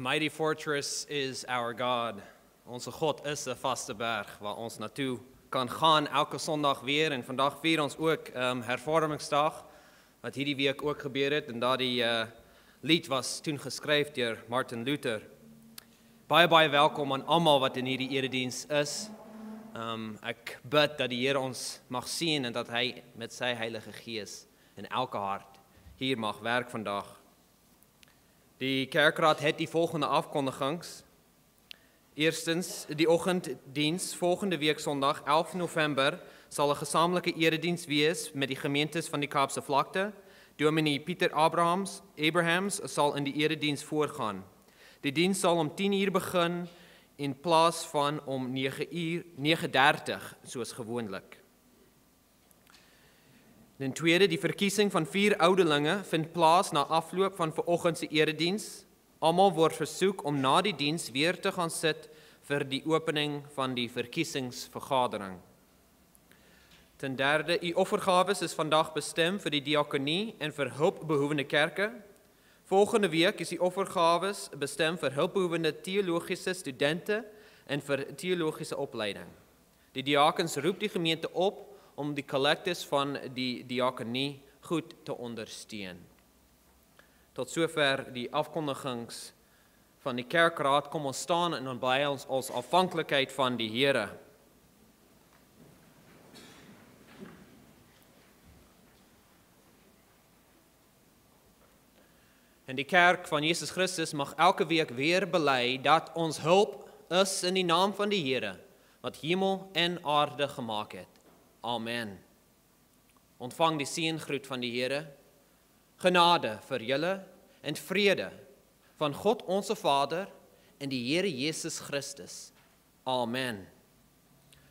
A mighty fortress is our God. Onze God is 'n vaste berg waar ons naartoe kan gaan elke Sondag weer. En vandag vier ons ook hervormingsdag, wat hierdie week ook gebeur het. En daardie lied was toen geskryf deur Martin Luther. Baie welkom aan almal wat in hierdie erediens is. Ek bid dat die Here ons mag sien en dat hy met sy Heilige Gees in elke hart hier mag werk vandag. Die kerkraad het die volgende afkondigings. Eerstens, die Oggenddiens volgende week Sondag 11 November sal 'n gesamentlike erediens wees met die gemeentes van die Kaapse Vlakte. Dominee Pieter Abrahams sal in die erediens voorgaan. Die diens sal om 10:00 begin in plaas van om 9:30 soos gewoonlik. Ten tweede, die verkiesing van 4 ouderlinge vind plaas na afloop van vanoggend se erediens. Almal word versoek om na die diens weer te gaan sit vir die opening van die verkiesingsvergadering. Ten derde, u offergawes is vandag bestem vir die diakonie en vir hulpbehoevende kerke. Volgende week is die offergawes bestem vir hulpbehoevende teologiese studente en vir teologiese opleiding. Die diakens roep die gemeente op om die kollektes van die diakonie goed te ondersteun. Tot sover die afkondigings van die kerkraad. Kom ons staan en aanbly ons afhanklikheid van die Here. En die kerk van Jesus Christus mag elke week weer bely dat ons hulp is in die naam van die Here, wat hemel en aarde gemaak het. Amen. Ontvang die seëngroet van die Here. Genade vir julle en vrede van God onze Vader en die Here Jesus Christus. Amen.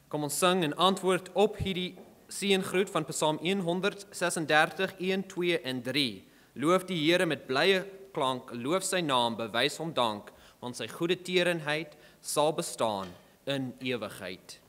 Kom ons sing in antwoord op hierdie seëngroet van Psalm 136, 1, 2 en 3. Loof die Here met blye klank, loof sy naam, bewys hom dank, want sy goeie tierenheid sal bestaan in ewigheid.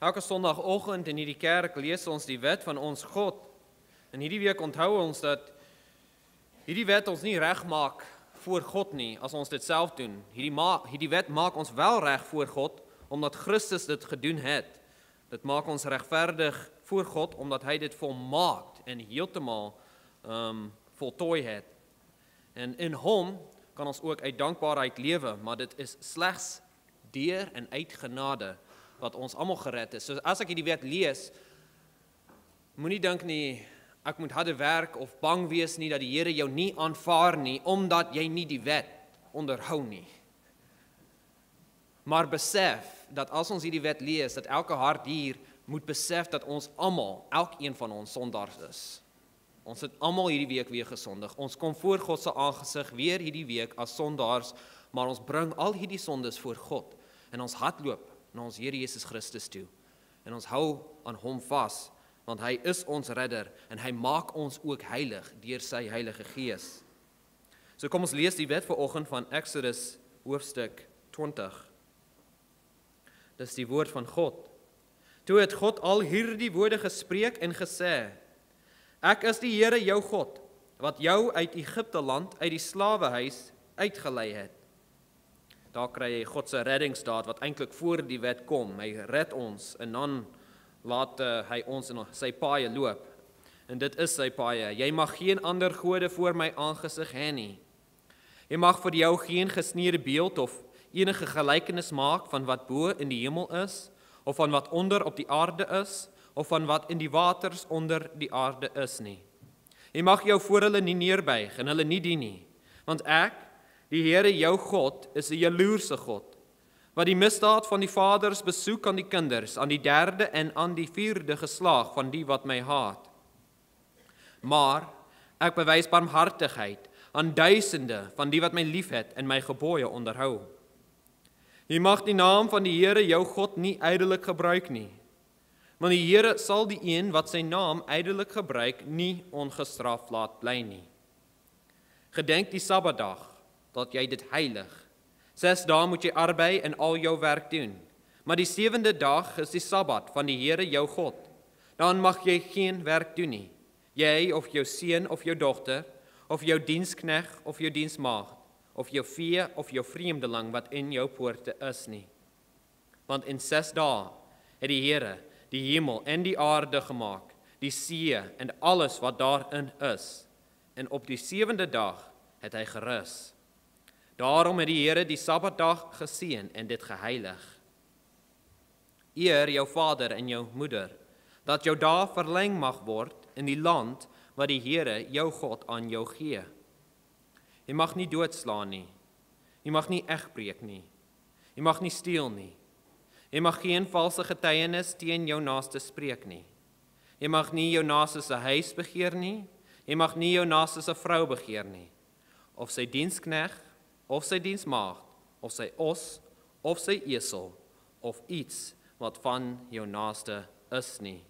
Elke Sondagoggend in hierdie kerk lees ons die wet van ons God. En hierdie week onthou ons dat hierdie wet ons nie reg maak voor God nie, as ons dit self doen. Hierdie wet maak ons wel reg voor God, omdat Christus dit gedoen het. Dit maak ons regverdig voor God, omdat hy dit volmaak en heeltemal voltooi het. En in hom kan ons ook uit dankbaarheid lewe, maar dit is slegs deur en uit genade wat ons almal gered is. So as ek hierdie wet lees, moenie dink nie, ek moet harde werk of bang wees nie dat die Here jou nie aanvaar nie, omdat jy nie die wet onderhou nie. Maar besef dat as ons hierdie wet lees, dat elke hart hier moet besef dat ons almal, elkeen van ons sondaars is. Ons het almal hierdie week weer gesondig. Ons kom voor God se aangesig weer hierdie week as sondaars, maar ons bring al hierdie sondes voor God en ons hardloop na ons Here Jesus Christus toe. En ons hou aan hom vas, want hy is ons redder en hy maak ons ook heilig deur sy Heilige Gees. So kom ons lees die wet vanoggend van Exodus hoofstuk 20. Dis die woord van God. Toe het God al hierdie woorde gespreek en gesê: Ek is die Here jou God, wat jou uit Egipte land, uit die slawehuis uitgelei het. Daar kry jy God se reddingsdaad wat eintlik voor die wet kom. Hy red ons en dan laat hy ons in sy paaie loop. En dit is sy paaie. Jy mag geen ander gode voor my aangesig hê nie. Jy mag vir jou geen gesneede beeld of enige gelykenis maak van wat bo in die hemel is, of van wat onder op die aarde is, of van wat in die waters onder die aarde is nie. Jy mag jou voor hulle nie neerbuig en hulle nie dien nie, want ek, die Here jou God, is 'n jaloerse God, wat die misdaad van die vaders besoek aan die kinders, aan die 3de en aan die 4de geslaag van die wat my haat. Maar ek bewys barmhartigheid aan duisende van die wat my liefhet en my gebooie onderhou. Jy mag die naam van die Here jou God nie ydelik gebruik nie, want die Here sal die een wat sy naam ydelik gebruik nie ongestraf laat bly nie. Gedenk die Sabbatdag, dat jy dit heilig. 6 dae moet jy arbei en al jou werk doen, maar die 7de dag is die Sabbat van die Here jou God. Dan mag jy geen werk doen nie, jy of jou seun of jou dogter, of jou dienskneg of jou diensmaagd, of jou vee of jou vreemdeling wat in jou poorte is nie. Want in 6 dae het die Here die hemel en die aarde gemaak, die see en alles wat daarin is, en op die 7de dag het hy gerus. Daarom het die Here die Sabbatdag geseën en dit geheilig. Eer jou vader en jou moeder, dat jou dae verleng mag word in die land wat die Here jou God aan jou gee. Jy mag nie doodslaan nie, jy mag nie egbreek nie, jy mag nie steel nie, jy mag geen valse getuienis teen jou naaste spreek nie, jy mag nie jou naaste se huis begeer nie, jy mag nie jou naaste se vrou begeer nie, of sy dienskneg, of sy diensmaagd, of sy os, of sy esel, of iets wat van jou naaste is nie.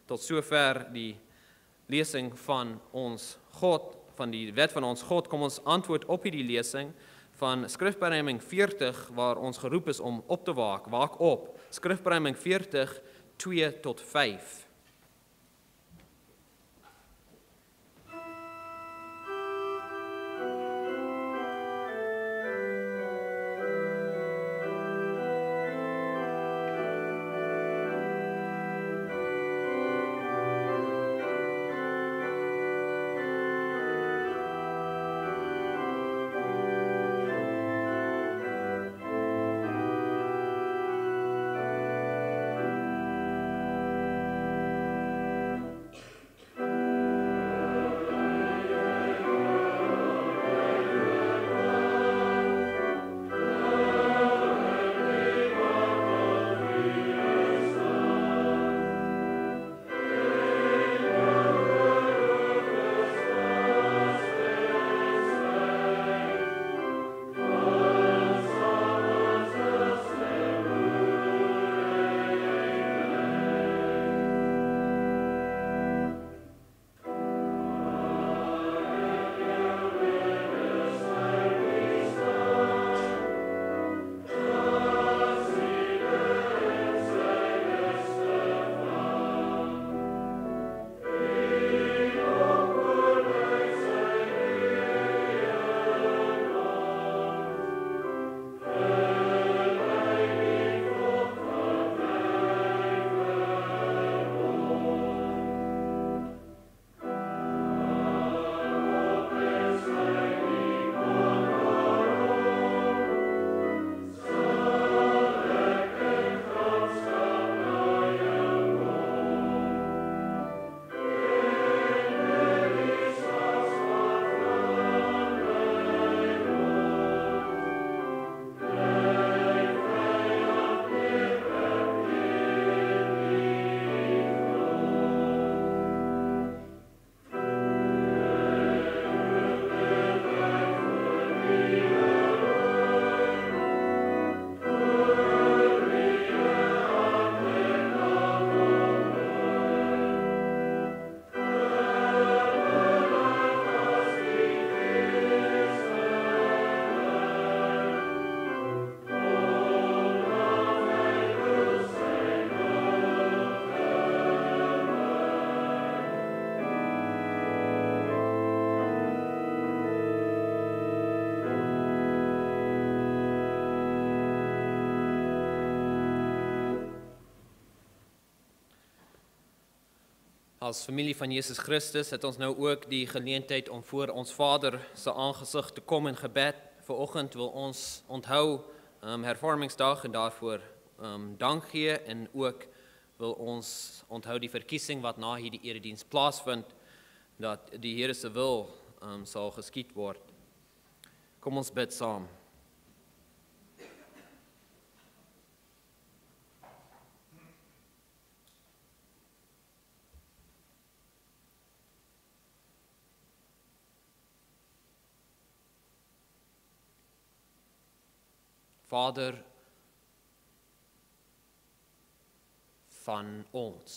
Tot sover die lesing van ons God, van die wet van ons God, kom ons antwoord op hierdie lesing van Skrifberyming 40, waar ons geroep is om op te waak. Waak op. Skrifberyming 40, 2 tot 5. As familie van Jesus Christus het ons nou ook die geleentheid om voor ons Vader se aangesig te kom in gebed. Vanoggend wil ons onthou hervormingsdag en daarvoor dank gee en ook wil ons onthou die verkiesing wat na hierdie erediens plaasvind, dat die Here se wil sal geskied word. Kom ons bid saam. Vader van ons,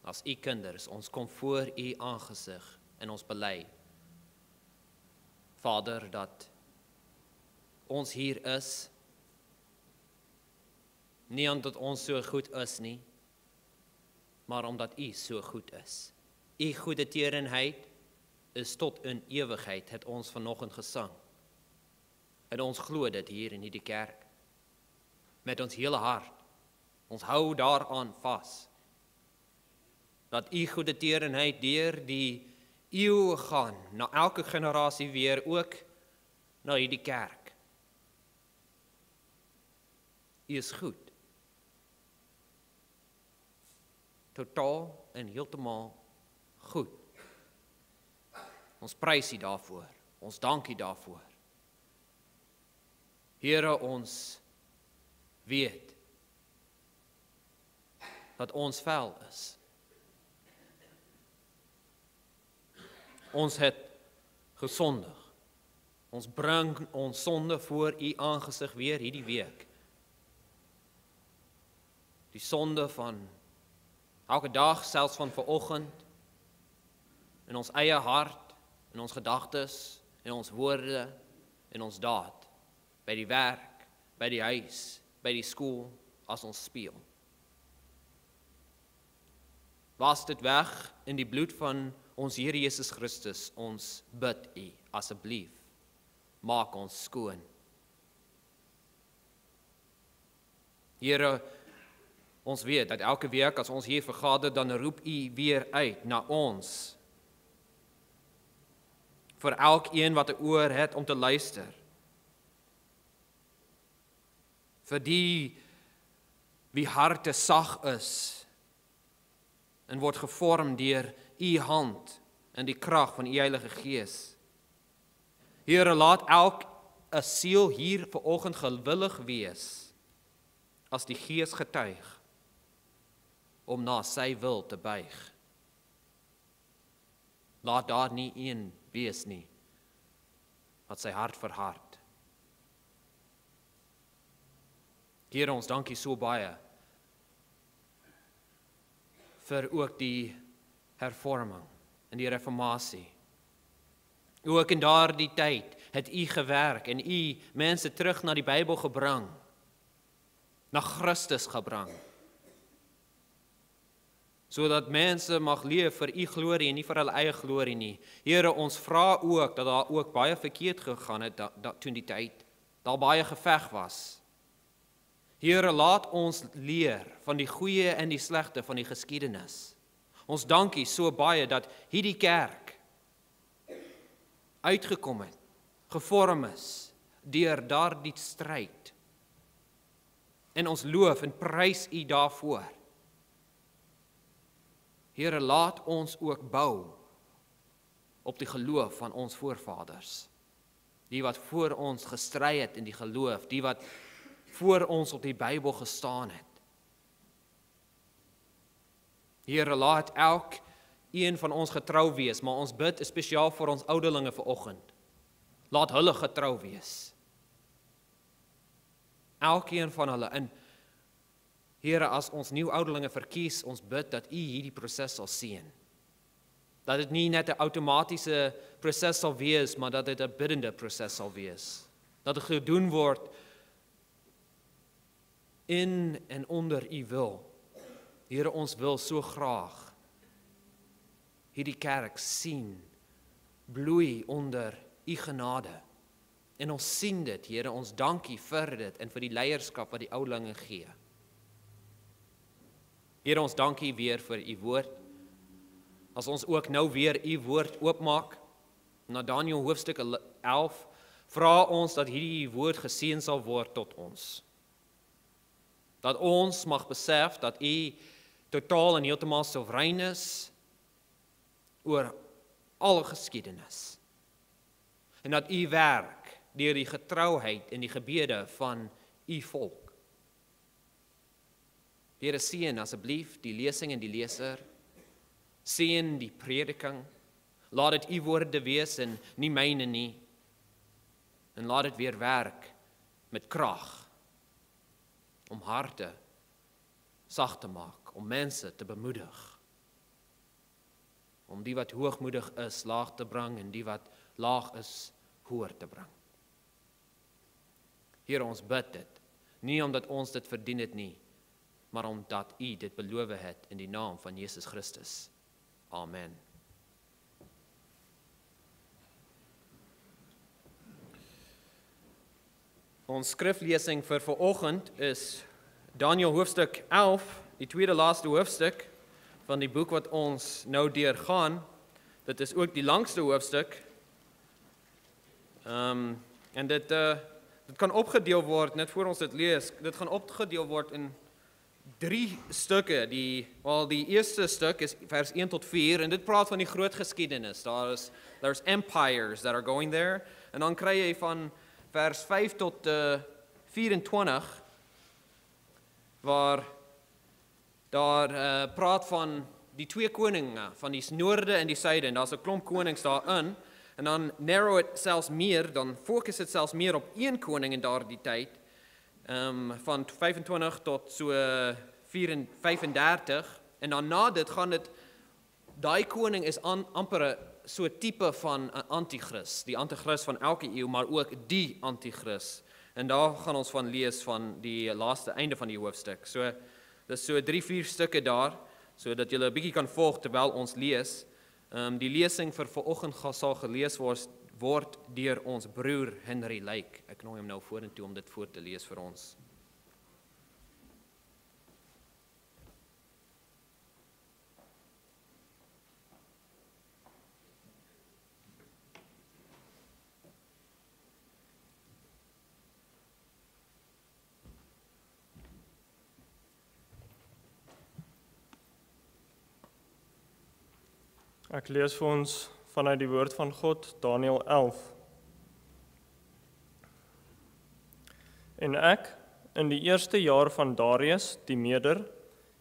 as u kinders, ons kom voor u aangesig en ons bely. Vader, dat ons hier is, nie omdat ons so goed is nie, maar omdat u so goed is. U goeie tierenheid is tot in ewigheid, het ons vanoggend gesing. En ons glo dit hier in hierdie kerk, met ons hele hart. Ons hou daaraan vas, dat u goeie tierenheid deur die eeuwe gaan, na elke generasie weer, ook na hierdie kerk. U is goed. Totaal en heeltemal goed. Ons prys u daarvoor, ons dank u daarvoor. Here, ons weet dat ons vuil is. Ons het gesondig. Ons bring ons sonde voor u aangesig weer hierdie week. Die sonde van elke dag, selfs van vanoggend, in ons eie hart, in ons gedagtes, in ons woorde, in ons daad. By die werk, by die huis, by die skool, as ons speel. Was dit weg in die bloed van ons Here Jesus Christus, ons bid u, asseblief, maak ons skoon. Here, ons weet dat elke week as ons hier vergader, dan roep u weer uit na ons. Vir elkeen wat 'n oor het om te luister. Vir die wie harte sag is en word gevorm deur u hand en die krag van u Heilige Gees. Here, laat elk 'n siel hier vanoggend gewillig wees as die Gees getuig om na sy wil te buig. Laat daar nie een wees nie wat sy hart verhard. Here, ons dankie so baie vir ook die hervorming en die reformatie. Ook in daardie tyd het u gewerk en u mense terug na die Bybel gebring, na Christus gebring, sodat mense mag leef vir u glorie en nie vir hulle eie glorie nie. Here, ons vra ook dat daar ook baie verkeerd gegaan het toe die tyd, daar baie geveg was. Here, laat ons leer van die goeie en die slegte van die geskiedenis. Ons dankie so baie dat hierdie kerk uitgekom het, gevorm is deur daardie stryd. En ons loof en prys u daarvoor. Here, laat ons ook bou op die geloof van ons voorvaders. Die wat voor ons gestry het in die geloof, die wat voor ons op die Bybel gestaan het. Here, laat elk een van ons getrou wees, maar ons bid spesiaal vir ons ouderlinge vanoggend. Laat hulle getrou wees. Elkeen van hulle. En Here, as ons nuwe ouderlinge verkies, ons bid dat u hierdie proses sal seën. Dat dit nie net 'n outomatiese proses sal wees, maar dat dit 'n biddende proses sal wees. Dat dit gedoen word in en onder u wil. Here, ons wil so graag hierdie kerk sien, bloei onder u genade. En ons sien dit, Here, ons dankie vir dit en vir die leierskap wat die ouderlinge gee. Here, ons dankie weer vir u woord. As ons ook nou weer u woord oopmaak, na Daniël hoofstuk 11, vra ons dat hierdie woord geseën sal word tot ons. Dat ons mag besef dat u totaal en heeltemal soewerein is oor alle geskiedenis. En dat u werk deur die getrouheid en die gebede van u volk. Here, seën asseblief die lesing en die leser, seën die prediking, laat dit u woorde wees en nie myne nie, en laat dit weer werk met krag, om harte sag te maak, om mense te bemoedig, om die wat hoogmoedig is laag te bring en die wat laag is hoër te bring. Here, ons bid dit, nie omdat ons dit verdien het nie, maar omdat u dit beloof het in die naam van Jesus Christus. Amen. Ons skriflesing vir vanoggend is Daniël hoofstuk 11, die tweede laaste hoofstuk van die boek wat ons nou deurgaan. Dit is ook die langste hoofstuk. En dit kan opgedeel word, net voor ons dit lees, dit gaan opgedeel word in 3 stukke. Die eerste stuk is vers 1 tot 4, en dit praat van die groot geskiedenis. There's empires that are going there, en dan kry jy van vers 5 tot 24, waar daar praat van die 2 koninge, van die Noorde en die Suide, en daar's 'n klomp konings daarin, en dan narrow it selfs meer, dan fokus dit selfs meer op 1 koning in daardie tyd, van 25 tot so 35, en dan na dit gaan dit, daai koning is amper so 'n tipe van 'n antichrist, die antichrist van elke eeu, maar ook die antichrist. En daar gaan ons van lees van die laaste einde van die hoofstuk. So, dis so 3-4 stukke daar, sodat julle 'n bietjie kan volg terwyl ons lees. Die lesing vir vanoggend sal gelees word deur ons broer Henry Lyk. Ek nooi hom nou vorentoe om dit voor te lees vir ons. Ek lees vir ons vanuit die woord van God, Daniël 11. En ek, in die eerste jaar van Darius, die Meder,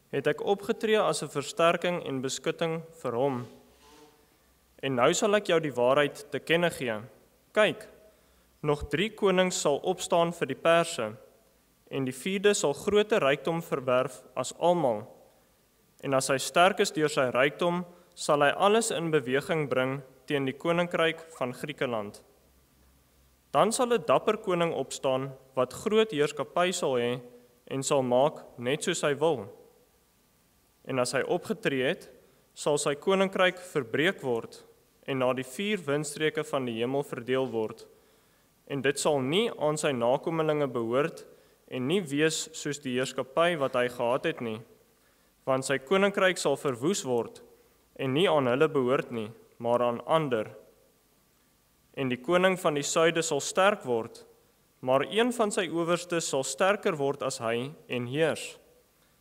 het ek opgetree as 'n versterking en beskutting vir hom. En nou sal ek jou die waarheid te kenne gee. Kyk, nog 3 konings sal opstaan vir die Perse, en die 4de sal groter rykdom verwerf as almal. En as hy sterk is deur sy rykdom, sal hy alles in beweging bring teen die koninkryk van Griekeland. Dan sal 'n dapper koning opstaan wat groot heerskappy sal hê en sal maak net soos hy wil. En as hy opgetree het, sal sy koninkryk verbreek word en na die 4 windstreke van die hemel verdeel word. En dit sal nie aan sy nakommelinge behoort en nie wees soos die heerskappy wat hy gehad het nie, want sy koninkryk sal verwoes word en nie aan hulle behoort nie, maar aan ander. En die koning van die Suide sal sterk word, maar een van sy owerstes sal sterker word as hy en heers.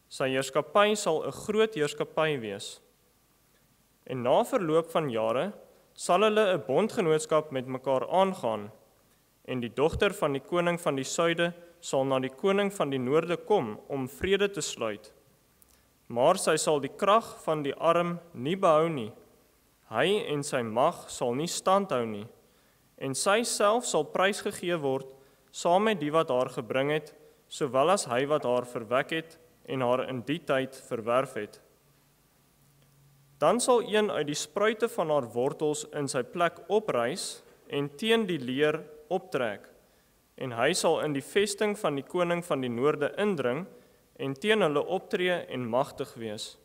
Sy heerskappy sal 'n groot heerskappy wees. En na verloop van jare sal hulle 'n bondgenootskap met mekaar aangaan, en die dogter van die koning van die Suide sal na die koning van die Noorde kom om vrede te sluit. Maar sy sal die krag van die arm nie behou nie. Hy en sy mag sal nie standhou nie, en sy self sal prysgegee word, saam met die wat haar gebring het, sowel as hy wat haar verwek het, en haar in die tyd verwerf het. Dan sal een uit die spruite van haar wortels in sy plek oprys, en teen die leer optrek, en hy sal in die vesting van die koning van die Noorde indring, en teen hulle optree en magtig wees.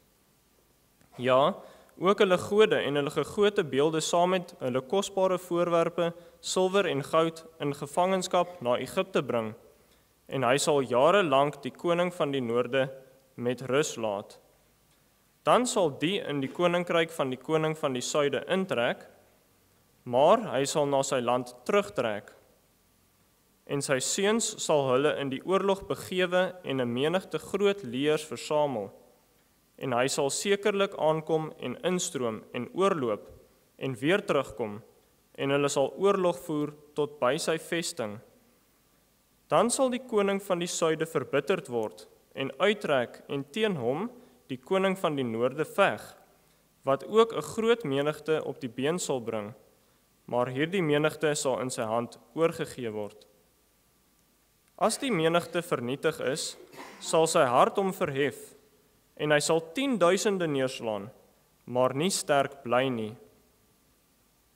Ja, ook hulle gode en hulle gegote beelde saam met hulle kosbare voorwerpe, silwer en goud, in gevangenskap na Egipte bring, en hy sal jare lank die koning van die Noorde met rus laat. Dan sal die in die koninkryk van die koning van die Suide intrek, maar hy sal na sy land terugtrek. En sy seuns sal hulle in die oorlog begewe en 'n menigte groot leers versamel. En hy sal sekerlik aankom en instroom en oorloop en weer terugkom, en hulle sal oorlog voer tot by sy vesting. Dan sal die koning van die Suide verbitterd word en uittrek en teen hom, die koning van die Noorde, veg, wat ook 'n groot menigte op die been sal bring, maar hierdie menigte sal in sy hand oorgegee word. As die menigte vernietig is, sal sy hart hom verhef, en hy sal 10.000 neerslaan, maar nie sterk bly nie.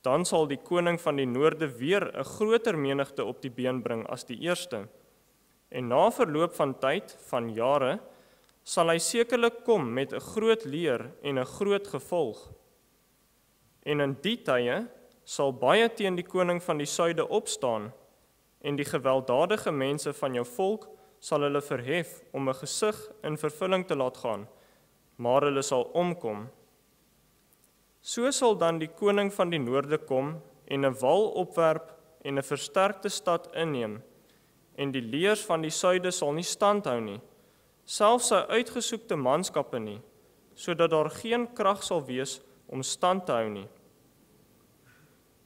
Dan sal die koning van die Noorde weer 'n groter menigte op die been bring as die eerste, en na verloop van tyd, van jare, sal hy sekerlik kom met 'n groot leer en 'n groot gevolg. En in die tye sal baie teen die koning van die Suide opstaan, en die gewelddadige mense van jou volk sal hulle verhef om 'n gesig in vervulling te laat gaan, maar hulle sal omkom. So sal dan die koning van die Noorde kom en 'n wal opwerp en 'n versterkte stad inneem, en die leers van die Suide sal nie standhou nie, selfs sy uitgesoekte manskappe nie, sodat daar geen krag sal wees om stand te hou nie.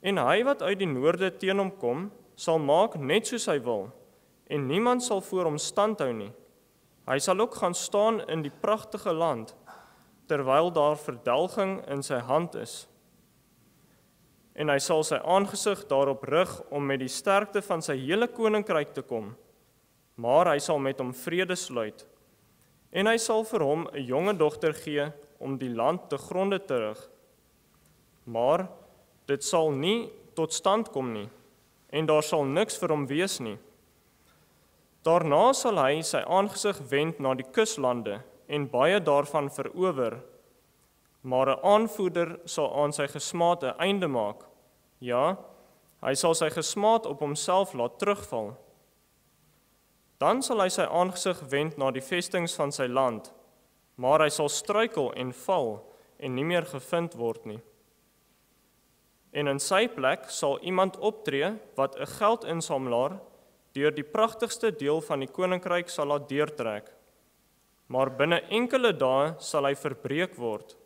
En hy wat uit die Noorde teen hom kom, sal maak net soos hy wil, en niemand sal voor hom stand hou nie. Hy sal ook gaan staan in die pragtige land, terwyl daar verdelging in sy hand is. En hy sal sy aangesig daarop rig om met die sterkte van sy hele koninkryk te kom, maar hy sal met hom vrede sluit. En hy sal vir hom 'n jonge dogter gee om die land te gronde te rig. Maar dit sal nie tot stand kom nie, en daar sal niks vir hom wees nie. Daarna sal hy sy aangesig wend na die kuslande en baie daarvan verower, maar 'n aanvoerder sal aan sy gesmaad 'n einde maak. Ja, hy sal sy gesmaad op homself laat terugval. Dan sal hy sy aangesig wend na die vestings van sy land, maar hy sal struikel en val en nie meer gevind word nie. En in sy plek sal iemand optree wat 'n geldinsamelaar deur die pragtigste deel van die koninkryk sal laat deurtrek. Maar binne enkele dae sal hy verbreek word,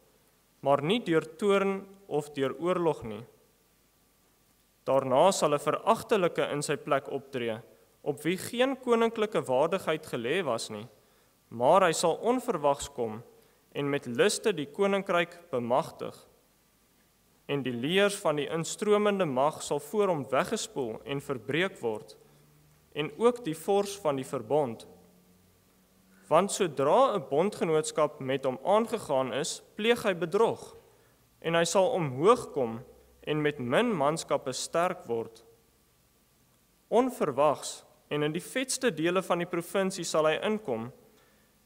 maar nie deur toorn of deur oorlog nie. Daarna sal 'n veragtelike in sy plek optree, op wie geen koninklike waardigheid gelê was nie, maar hy sal onverwags kom en met liste die koninkryk bemagtig. En die leers van die instromende mag sal voor hom weggespoel en verbreek word, en ook die vors van die verbond. Want sodra 'n bondgenootskap met hom aangegaan is, pleeg hy bedrog, en hy sal omhoog kom en met min manskappe sterk word. Onverwags en in die vetste dele van die provinsie sal hy inkom,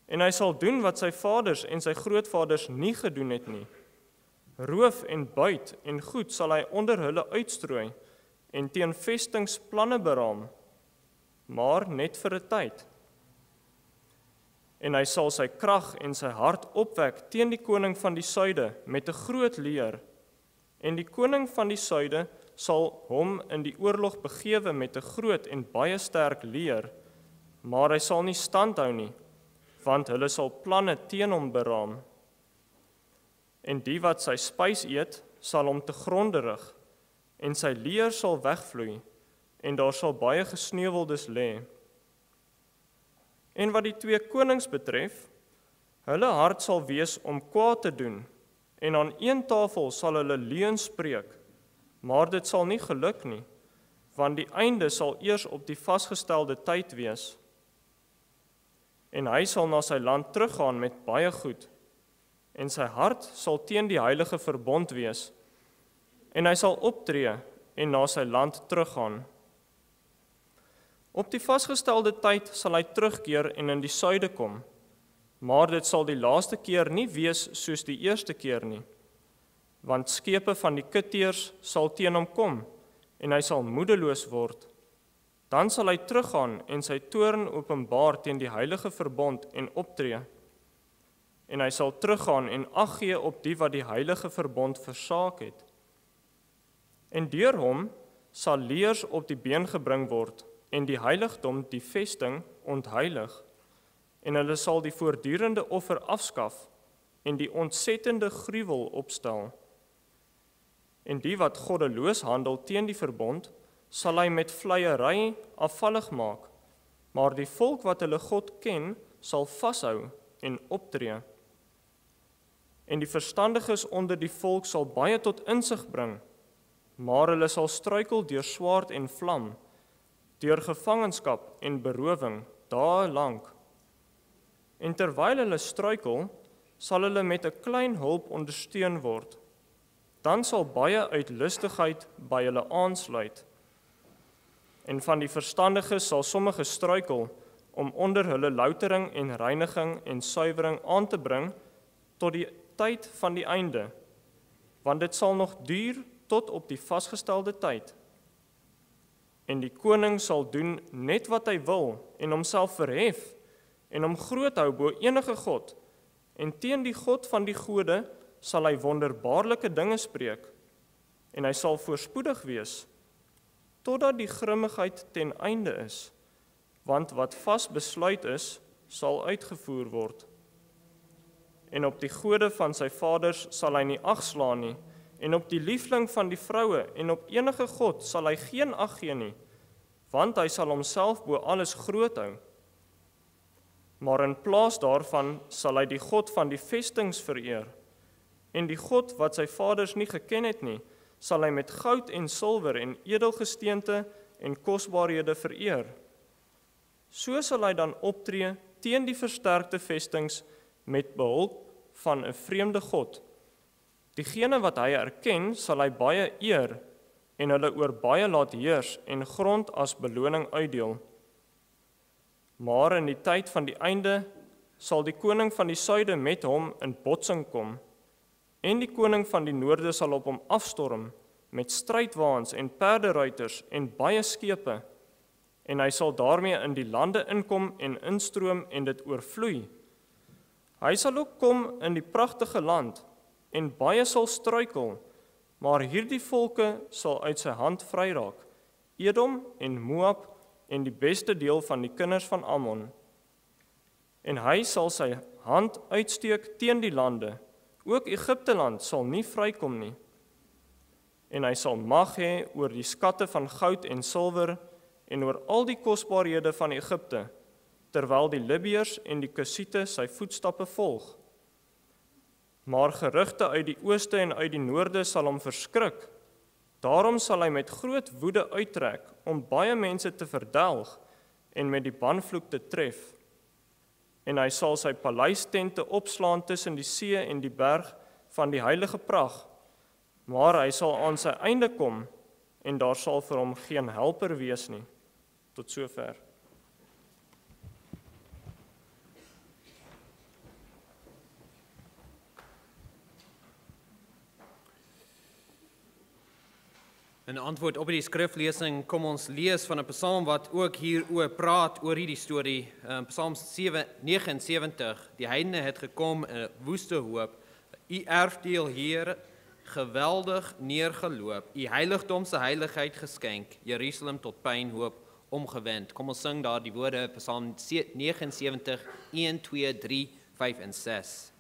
en hy sal doen wat sy vaders en sy grootvaders nie gedoen het nie. Roof en buit en goed sal hy onder hulle uitstrooi en teen vestings planne beraam, maar net vir 'n tyd. En hy sal sy krag en sy hart opwek teen die koning van die Suide met 'n groot leer, en die koning van die Suide sal hom in die oorlog begewe met 'n groot en baie sterk leer, maar hy sal nie standhou nie, want hulle sal planne teen hom beraam. En die wat sy spys eet, sal hom te gronde rig, en sy leer sal wegvloei, en daar sal baie gesneuweldes lê. En wat die twee konings betref, hulle hart sal wees om kwaad te doen, en aan een tafel sal hulle leuns spreek, maar dit sal nie geluk nie, want die einde sal eers op die vasgestelde tyd wees. En hy sal na sy land teruggaan met baie goed, en sy hart sal teen die heilige verbond wees, en hy sal optree en na sy land teruggaan. Op die vasgestelde tyd sal hy terugkeer en in die Suide kom, maar dit sal die laaste keer nie wees soos die eerste keer nie, want skepe van die kitteers sal teen hom kom, en hy sal moedeloos word. Dan sal hy teruggaan en sy toorn openbaar teen die heilige verbond en optree. en hy sal teruggaan en ag gee op die wat die heilige verbond versaak het. En deur hom sal leers op die been gebring word en die heiligdom, die vesting, ontheilig, en hulle sal die voortdurende offer afskaf en die ontsettende gruwel opstel. En die wat goddeloos handel teen die verbond, sal hy met vleiery afvallig maak, maar die volk wat hulle God ken, sal vashou en optree. En die verstandiges onder die volk sal baie tot insig bring, maar hulle sal struikel deur swaard en vlam, deur gevangenskap en berowing, dae lank. En terwyl hulle struikel, sal hulle met 'n klein hulp ondersteun word. Dan sal baie uit lustigheid by hulle aansluit. En van die verstandiges sal sommige struikel om onder hulle loutering en reiniging en suiwering aan te bring tot die tyd van die einde, want dit sal nog duur tot op die vasgestelde tyd. En die koning sal doen net wat hy wil en homself verhef en hom groot hou bo enige god, en teen die God van die gode sal hy wonderbaarlike dinge spreek, en hy sal voorspoedig wees, totdat die grimmigheid ten einde is, want wat vas besluit is, sal uitgevoer word. En op die gode van sy vaders sal hy nie ag slaan nie, en op die liefling van die vroue en op enige god sal hy geen ag gee nie, want hy sal homself bo alles groot hou. Maar in plaas daarvan sal hy die God van die vestings vereer, en die God wat sy vaders nie geken het nie, sal hy met goud en silwer en edelgesteente en kosbarehede vereer. So sal hy dan optree teen die versterkte vestings met behulp van 'n vreemde God. Diegene wat hy erken, sal hy baie eer en hulle oor baie laat heers en grond as beloning uitdeel. Maar in die tyd van die einde sal die koning van die Suide met hom in botsing kom, en die koning van die Noorde sal op hom afstorm met strydwaans en perderuiters en baie skepe, en hy sal daarmee in die lande inkom en instroom en dit oorvloei. Hy sal ook kom in die pragtige land, en baie sal struikel, maar hierdie volke sal uit sy hand vryraak, Edom en Moab en die beste deel van die kinders van Ammon. En hy sal sy hand uitsteek teen die lande, ook Egipteland sal nie vrykom nie. En hy sal mag hê oor die skatte van goud en silwer en oor al die kosbarehede van Egipte, terwyl die Libiërs en die Kusiete sy voetstappe volg. Maar gerugte uit die ooste en uit die noorde sal hom verskrik. Daarom sal hy met groot woede uittrek om baie mense te verdelg en met die banvloek te tref. En hy sal sy paleistente opslaan tussen die see en die berg van die heilige pragt, maar hy sal aan sy einde kom en daar sal vir hom geen helper wees nie. Tot sover. In antwoord op die skriflesing kom ons lees van 'n psalm wat ook hieroor praat oor hierdie storie. Psalm 79. Die heidene het gekom in 'n woeste hoop. U erfdeel, Here, geweldig neergeloop. U heiligdom se heiligheid geskenk. Jerusalem tot pynhoop omgewend. Kom ons sing daar die woorde Psalm 79, 1, 2, 3, 5 en 6.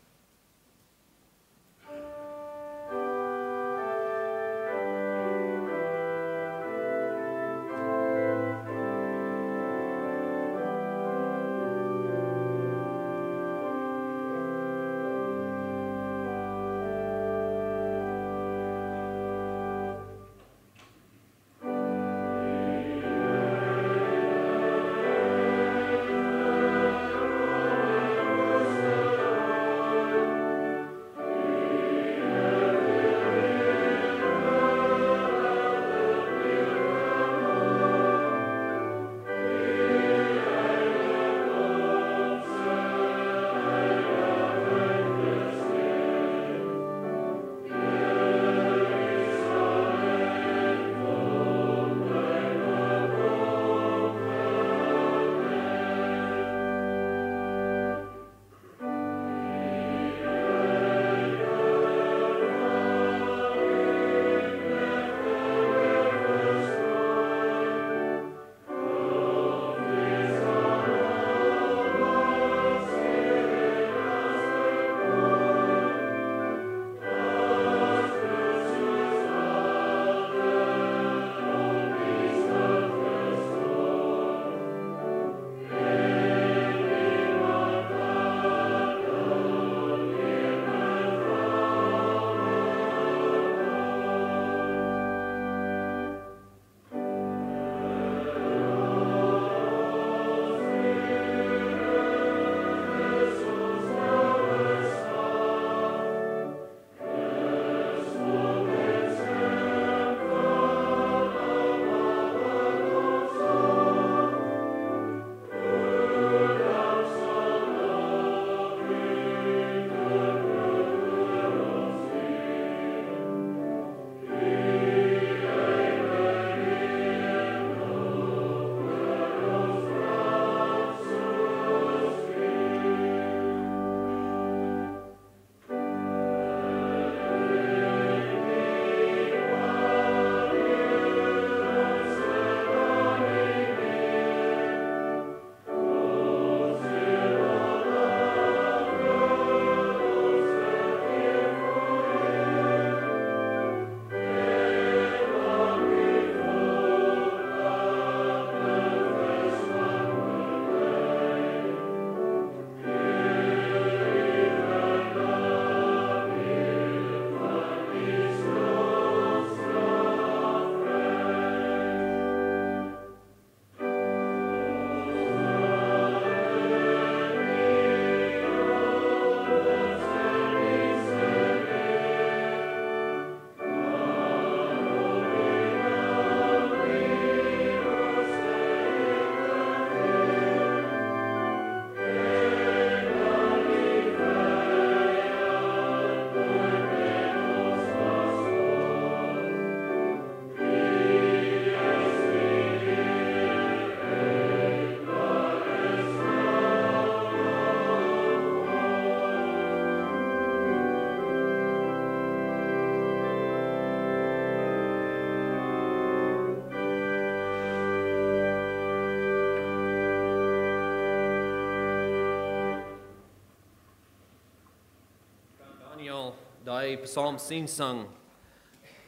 Daniël daai psalm 10 sang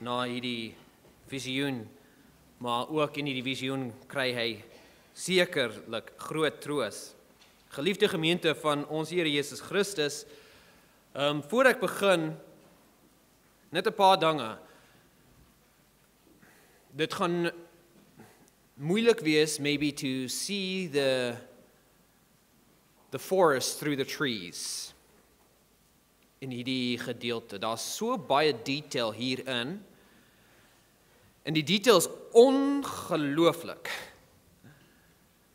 na hierdie visioen, maar ook in hierdie visioen kry hy sekerlik groot troos. Geliefde gemeente van ons Here Jesus Christus, voor ek begin, net 'n paar dinge. Dit gaan moeilik wees, maybe, to see the forest through the trees in hierdie gedeelte. Daar's so baie detail hierin, en die detail is ongelooflik,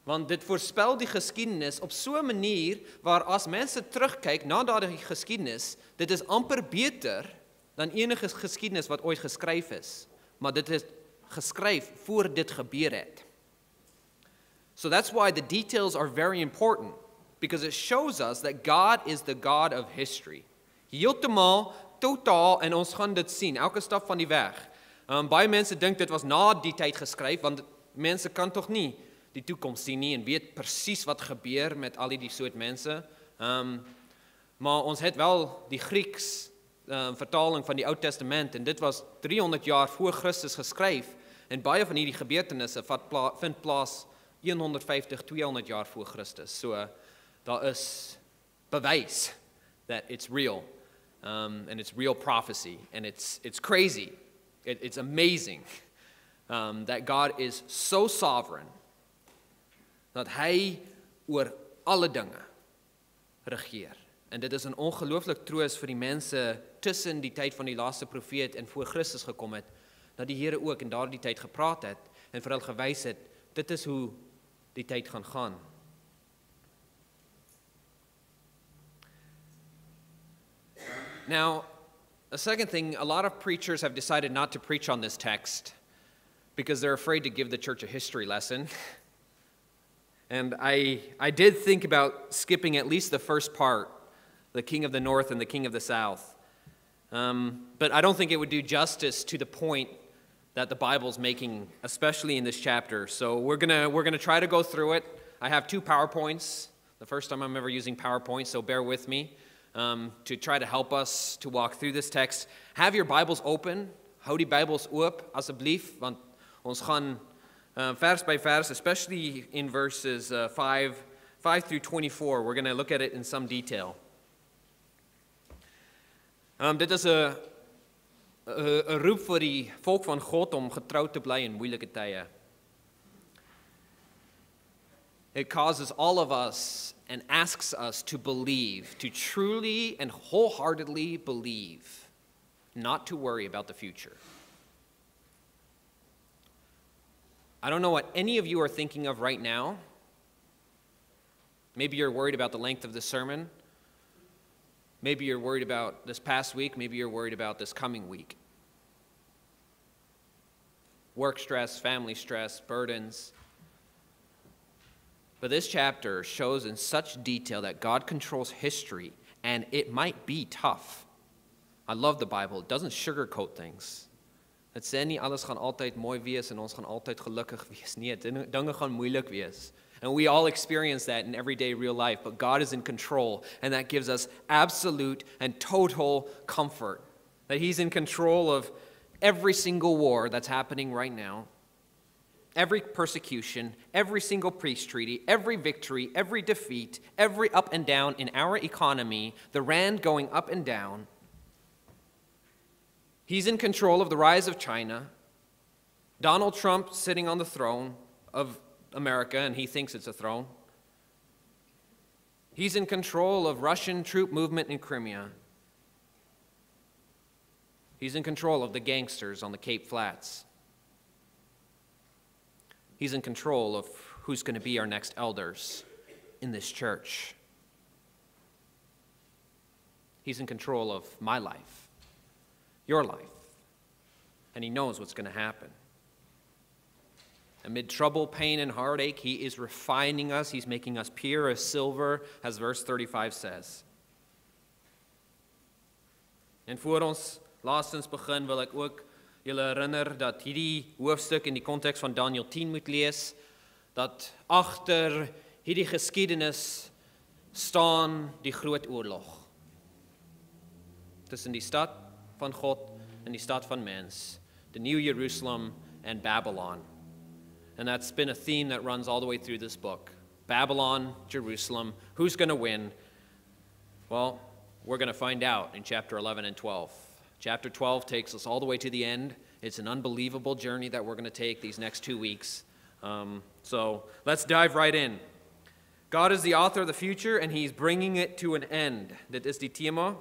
want dit voorspel die geskiedenis op so 'n manier, waar as mense terugkyk na daardie geskiedenis, dit is amper beter dan enige geskiedenis wat ooit geskryf is, maar dit is geskryf voor dit gebeur het. So that's why the details are very important, because it shows us that God is the God of history. Heeltemal, totaal, en ons gaan dit sien, elke stap van die weg. Baie mense dink dit was na die tyd geskryf, want mense kan tog nie die toekoms sien nie, en weet presies wat gebeur met al die soort mense. Maar ons het wel die Grieks vertaling van die Ou Testament, en dit was 300 jaar voor Christus geskryf, en baie van hierdie gebeurtenisse vind plaas 150, 200 jaar voor Christus. So, daar is bewys that it's real, and it's real prophecy, and it's crazy, it's amazing, that God is so sovereign, dat hy oor alle dinge regeer. En dit is 'n ongelooflik troos vir die mense tussen die tyd van die laaste profeet en voor Christus gekom het, dat die Here ook in daardie tyd gepraat het, en vir hulle gewys het, dit is hoe die tyd gaan. Now, a second thing, a lot of preachers have decided not to preach on this text because they're afraid to give the church a history lesson. And I did think about skipping at least the first part, the king of the north and the king of the south. But I don't think it would do justice to the point that the Bible's making, especially in this chapter. So we're gonna try to go through it. I have 2 PowerPoints, the first time I'm ever using PowerPoint, so bear with me. To try to help us to walk through this text. Have your Bibles open. Hou die Bybels oop, asseblief, want ons gaan vers by vers, especially in verses 5 through 24. We're going to look at it in some detail. Dit is 'n roep vir die volk van God om getrou te bly in moeilike tye. It causes all of us and asks us to believe, to truly and wholeheartedly believe, not to worry about the future. I don't know what any of you are thinking of right now. Maybe you're worried about the length of the sermon. Maybe you're worried about this past week. Maybe you're worried about this coming week. Work stress, family stress, burdens. But this chapter shows in such detail that God controls history, and it might be tough. I love the Bible. It doesn't sugarcoat things. Dit sê nie alles gaan altyd mooi wees en ons gaan altyd gelukkig wees. Nee, dinge gaan moeilik wees. And we all experience that in everyday real life, but God is in control, and that gives us absolute and total comfort. That He's in control of every single war that's happening right now. Every persecution, every single peace treaty, every victory, every defeat, every up and down in our economy, the rand going up and down. He's in control of the rise of China, Donald Trump sitting on the throne of America, and he thinks it's a throne. He's in control of Russian troop movement in Crimea. He's in control of the gangsters on the Cape Flats. He's in control of who's going to be our next elders in this church. He's in control of my life, your life, and He knows what's going to happen. Amid trouble, pain, and heartache, He is refining us. He's making us pure as silver, as verse 35 says. En voor ons laastens begin, wil ek ook julle herinner dat hierdie hoofstuk in die konteks van Daniël 10 moet lees, dat agter hierdie geskiedenis staan die groot oorlog. tussen die stad van God en die stad van mens, the New Jerusalem and Babylon. And that's been a theme that runs all the way through this book. Babylon, Jerusalem, who's going to win? Well, we're going to find out in chapter 11 and 12. Chapter 12 takes us all the way to the end. It's an unbelievable journey that we're going to take these next 2 weeks. So let's dive right in. God is the author of the future and he's bringing it to an end. Dit is die tema.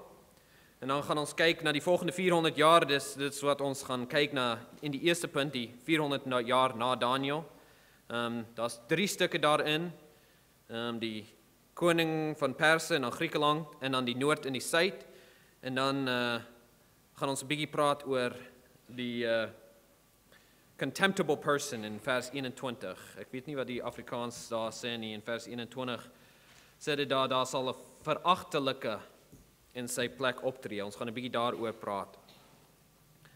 En dan gaan ons kyk na die volgende 400 jaar. Dit is wat ons gaan kyk na in die eerste punt, die 400 jaar na Daniël. Daar's 3 stukke daarin. Die koning van Perse en dan Griekenland en dan die Noord en die Suid. En dan gaan ons 'n bietjie praat oor die contemptible person in vers 21. Ek weet nie wat die Afrikaans daar sê nie. In vers 21 sê dit daar sal 'n veragtelike in sy plek optree. Ons gaan 'n bietjie daaroor praat.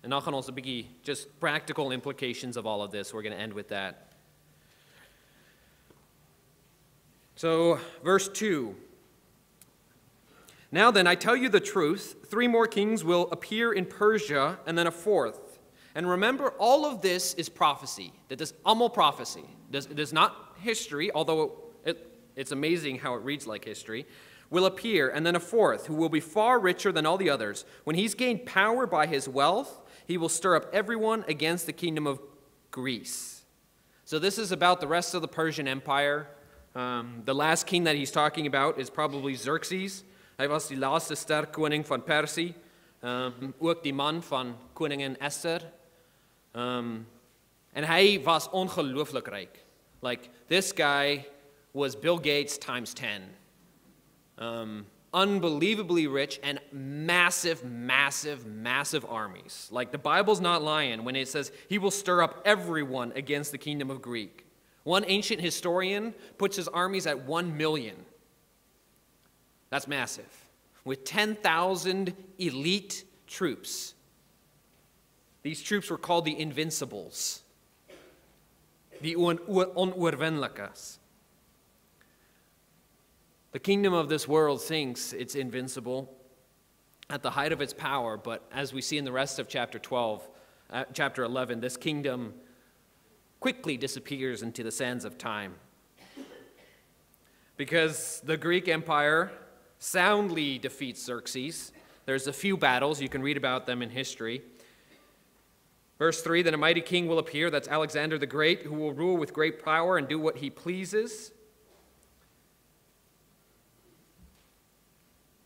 En dan gaan ons 'n bietjie just practical implications of all of this. We're going to end with that. So, verse 2. Now then, I tell you the truth, 3 more kings will appear in Persia, and then a 4th. And remember, all of this is prophecy. That is almal prophecy. It is not history, although it's amazing how it reads like history. Will appear, and then a 4th, who will be far richer than all the others. When he's gained power by his wealth, he will stir up everyone against the kingdom of Greece. So this is about the rest of the Persian Empire. The last king that he's talking about is probably Xerxes. Hy was die laaste sterk koning van Persie. Ook die man van koningin Esther. En hy was ongelooflik ryk. Like, this guy was Bill Gates times 10. Unbelievably rich and massive, massive, massive armies. Like, the Bible's not lying when it says he will stir up everyone against the kingdom of Greek. One ancient historian puts his armies at 1 million. That's massive. With 10,000 elite troops. These troops were called the Invincibles. Die onoorwinlikes. The kingdom of this world thinks it's invincible at the height of its power, but as we see in the rest of chapter 11, this kingdom quickly disappears into the sands of time. Because the Greek Empire soundly defeats Xerxes. There's a few battles, you can read about them in history. Verse 3, then a mighty king will appear, that's Alexander the Great, who will rule with great power and do what he pleases.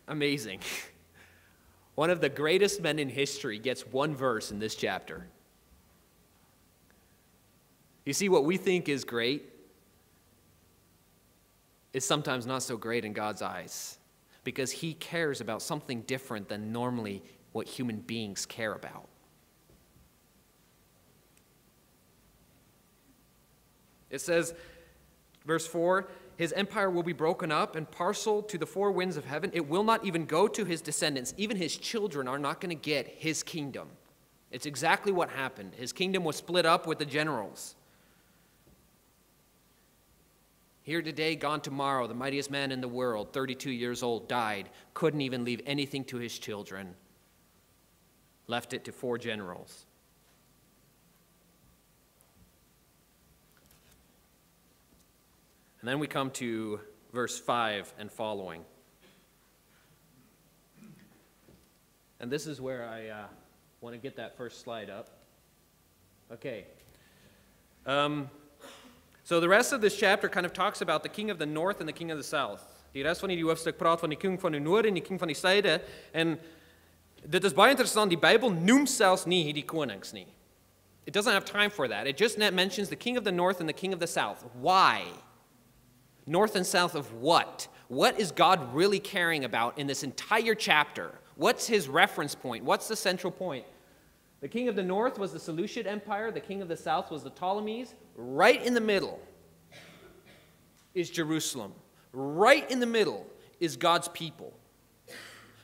Amazing. One of the greatest men in history gets 1 verse in this chapter. You see, what we think is great is sometimes not so great in God's eyes, because he cares about something different than normally what human beings care about. It says, verse 4, his empire will be broken up and parceled to the 4 winds of heaven. It will not even go to his descendants. Even his children are not going to get his kingdom. It's exactly what happened. His kingdom was split up with the generals. Here today, gone tomorrow, the mightiest man in the world, 32 years old, died, couldn't even leave anything to his children, left it to 4 generals. And then we come to verse 5 and following. And this is where I want to get that first slide up. Okay. So the rest of this chapter kind of talks about the king of the north and the king of the south. Die rest van hierdie hoofstuk praat van die king van die noorde en die king van die suide. En dit is baie interessant, die Bybel noem selfs nie hierdie konings nie. It doesn't have time for that. It just mentions the king of the north and the king of the south. Why? North and south of what? What is God really caring about in this entire chapter? What's his reference point? What's the central point? The king of the north was the Seleucid Empire. The king of the south was the Ptolemies. Right in the middle is Jerusalem. Right in the middle is God's people.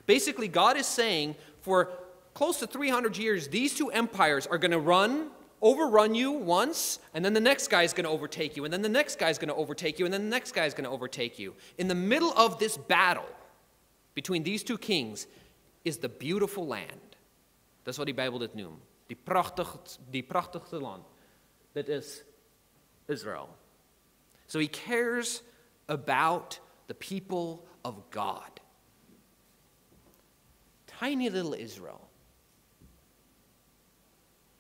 Basically, God is saying for close to 300 years, these 2 empires are going to overrun you once, and then the next guy is going to overtake you, and then the next guy is going to overtake you, and then the next guy is going to overtake you. In the middle of this battle between these 2 kings is the beautiful land. Dis wat die Bybel dit noem. Die prachtigste land. Dit is Israel. So he cares about the people of God. Tiny little Israel.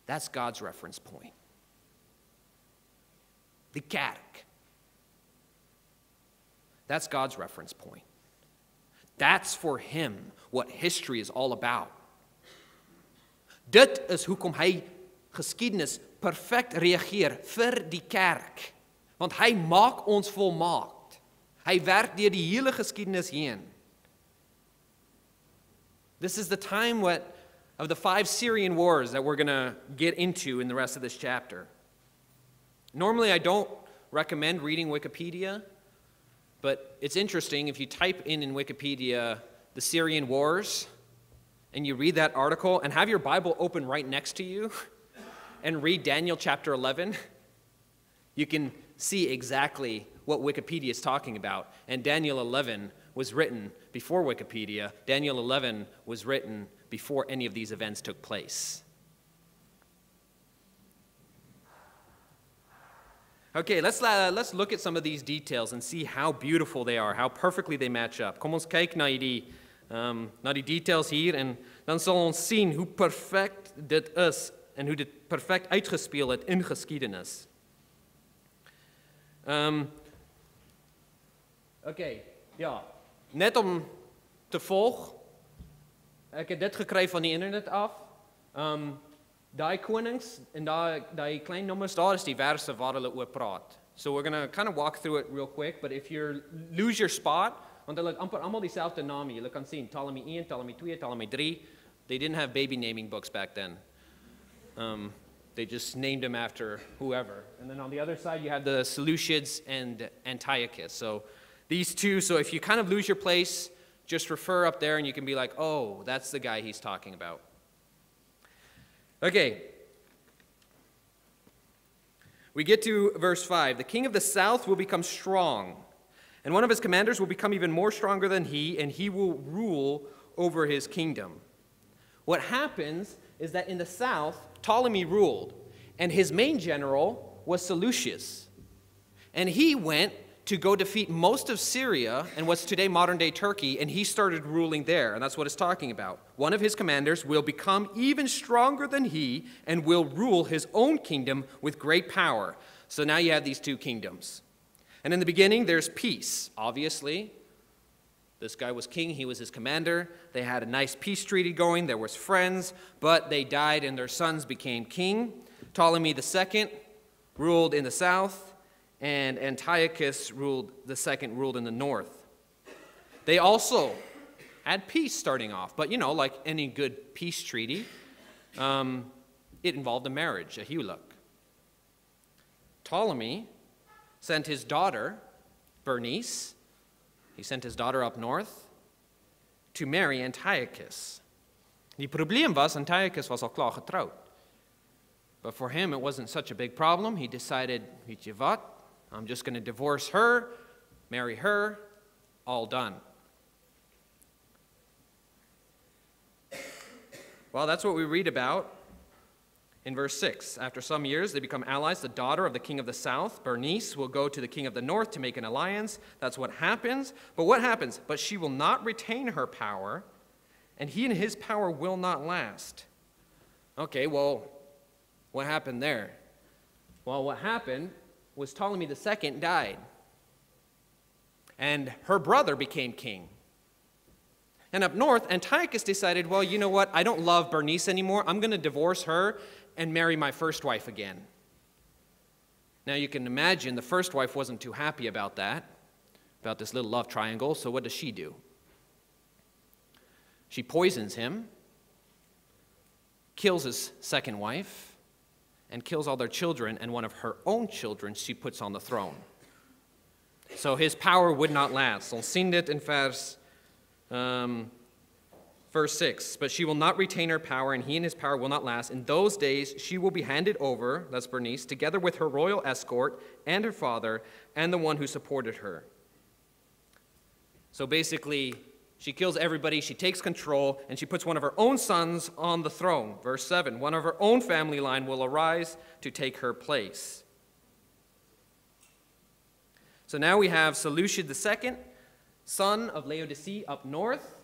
That's God's reference point. Die kerk. That's God's reference point. That's for him what history is all about. Dit is hoekom hy geskiedenis perfek reageer vir die kerk. Want hy maak ons volmaakt. Hy werk deur die hele geskiedenis heen. This is the time of the 5 Syrian wars that we're going to get into in the rest of this chapter. Normally, I don't recommend reading Wikipedia, but it's interesting if you type in Wikipedia the Syrian wars, and you read that article, and have your Bible open right next to you, and read Daniel chapter 11, you can see exactly what Wikipedia is talking about. And Daniel 11 was written before Wikipedia. Daniel 11 was written before any of these events took place. Okay, let's look at some of these details and see how beautiful they are, how perfectly they match up. Kom ons kyk na die details hier en dan sal ons sien hoe perfek dit is en hoe dit perfek uitgespeel het in geskiedenis. Okay, ja, net om te volg, ek het dit gekry van die internet af. Daai konings en daai klein nommers, daar is die verse waar hulle oor praat. So we're going to kind of walk through it real quick, but if you lose your spot, want hulle het amper almal dieselfde name, julle kan sien, Ptolemy 1, Ptolemy 2, Ptolemy 3, they didn't have baby naming books back then. They just named them after whoever. And then on the other side, you have the Seleucids and Antiochus. So these two, so if you kind of lose your place, just refer up there and you can be like, oh, that's the guy he's talking about. Okay. We get to verse 5. The king of the south will become strong, and one of his commanders will become even more stronger than he, and he will rule over his kingdom. What happens is that in the south, Ptolemy ruled, and his main general was Seleucus. And he went to go defeat most of Syria and what's today modern-day Turkey, and he started ruling there, and that's what it's talking about. One of his commanders will become even stronger than he and will rule his own kingdom with great power. So now you have these two kingdoms. And in the beginning, there's peace, obviously. This guy was king, he was his commander. They had a nice peace treaty going, there was friends, but they died and their sons became king. Ptolemy II ruled in the south, and Antiochus ruled in the north. They also had peace starting off, but like any good peace treaty, it involved a marriage, a huluk. Ptolemy sent his daughter, Bernice, he sent his daughter up north to marry Antiochus. Die probleem was, Antiochus was al klaar getroud. But for him, it wasn't such a big problem. He decided, weet je wat, I'm just going to divorce her, marry her, all done. Well, that's what we read about in verse 6. After some years, they become allies. The daughter of the king of the south, Bernice, will go to the king of the north to make an alliance. That's what happens. But what happens? But she will not retain her power, and he and his power will not last. Okay, well, what happened there? Well, what happened was Ptolemy II died, and her brother became king. And up north, Antiochus decided, well, you know what? I don't love Bernice anymore. I'm going to divorce her and marry my first wife again. Now you can imagine the first wife wasn't too happy about that, about this little love triangle, so what does she do? She poisons him, kills his second wife, and kills all their children, and one of her own children she puts on the throne. So his power would not last. Ons sien dit in verse 6. But she will not retain her power, and he and his power will not last. In those days she will be handed over, that's Bernice, together with her royal escort and her father and the one who supported her. So basically, She kills everybody, she takes control, and she puts one of her own sons on the throne. Verse 7, one of her own family line will arise to take her place. So now we have Seleucid II, son of Laodicea up north.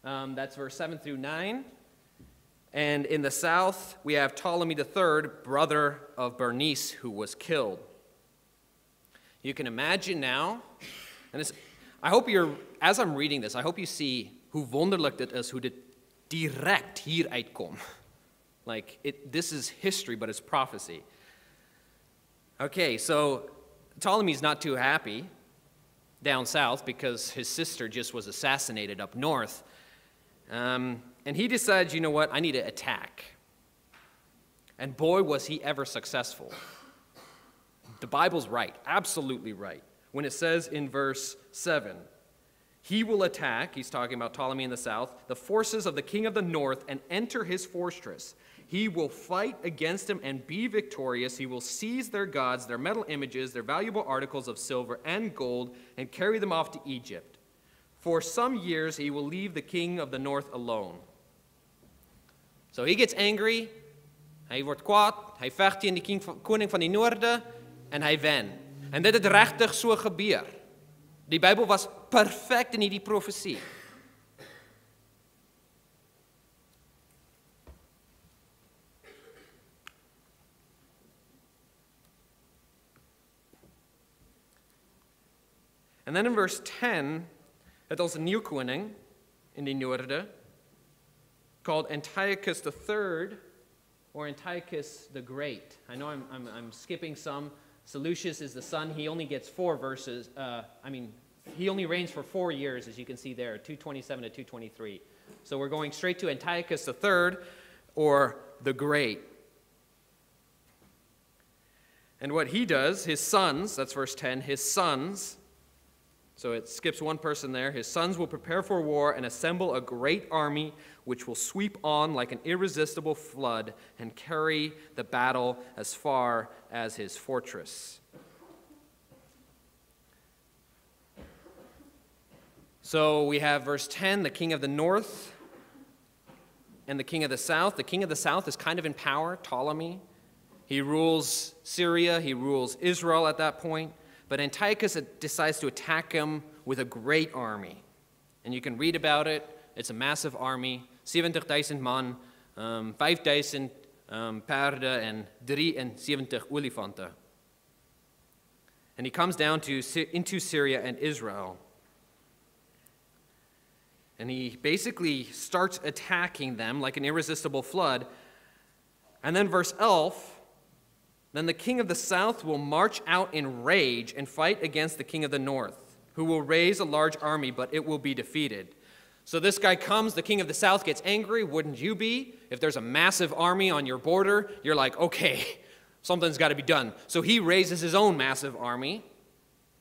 That's verse 7 through 9. And in the south, we have Ptolemy III, brother of Bernice, who was killed. You can imagine now, and I hope as I'm reading this, I hope you see hoe wonderlik dit is, hoe dit direct hier uitkom. This is history, but it's prophecy. Okay, so Ptolemy's not too happy down south because his sister just was assassinated up north. And he decides, you know what, I need to attack. And boy, was he ever successful. The Bible's right, absolutely right. When it says in verse 7, he will attack, he's talking about Ptolemy in the south, the forces of the king of the north and enter his fortress. He will fight against him and be victorious. He will seize their gods, their metal images, their valuable articles of silver and gold, and carry them off to Egypt. For some years he will leave the king of the north alone. So he gets angry, hy word kwaad, hy veg teen die koning van die noorde, en hy wen. En dit het regtig so gebeur. Die Bybel was perfek in hierdie profesie. And then in verse 10, het ons 'n nuwe koning in die noorde called Antiochus III, or Antiochus the Great. I know I'm skipping some. Seleucus is the son. He only gets 4 verses. He only reigns for 4 years, as you can see there, 227 to 223. So we're going straight to Antiochus III, or the Great. And what he does, his sons, that's verse 10, his sons, so it skips one person there. His sons will prepare for war and assemble a great army which will sweep on like an irresistible flood and carry the battle as far as his fortress. So we have verse 10, the king of the north and the king of the south. The king of the south is kind of in power, Ptolemy. He rules Syria, he rules Israel at that point. But Antiochus decides to attack him with a great army. And you can read about it. It's a massive army, 70,000 man, 5,000 perde en 73 olifante. And he comes down into Syria and Israel. And he basically starts attacking them like an irresistible flood. And then verse 11, then the king of the south will march out in rage and fight against the king of the north, who will raise a large army, but it will be defeated. So this guy comes, the king of the south gets angry, wouldn't you be? If there's a massive army on your border, you're like, okay, something's got to be done. So he raises his own massive army,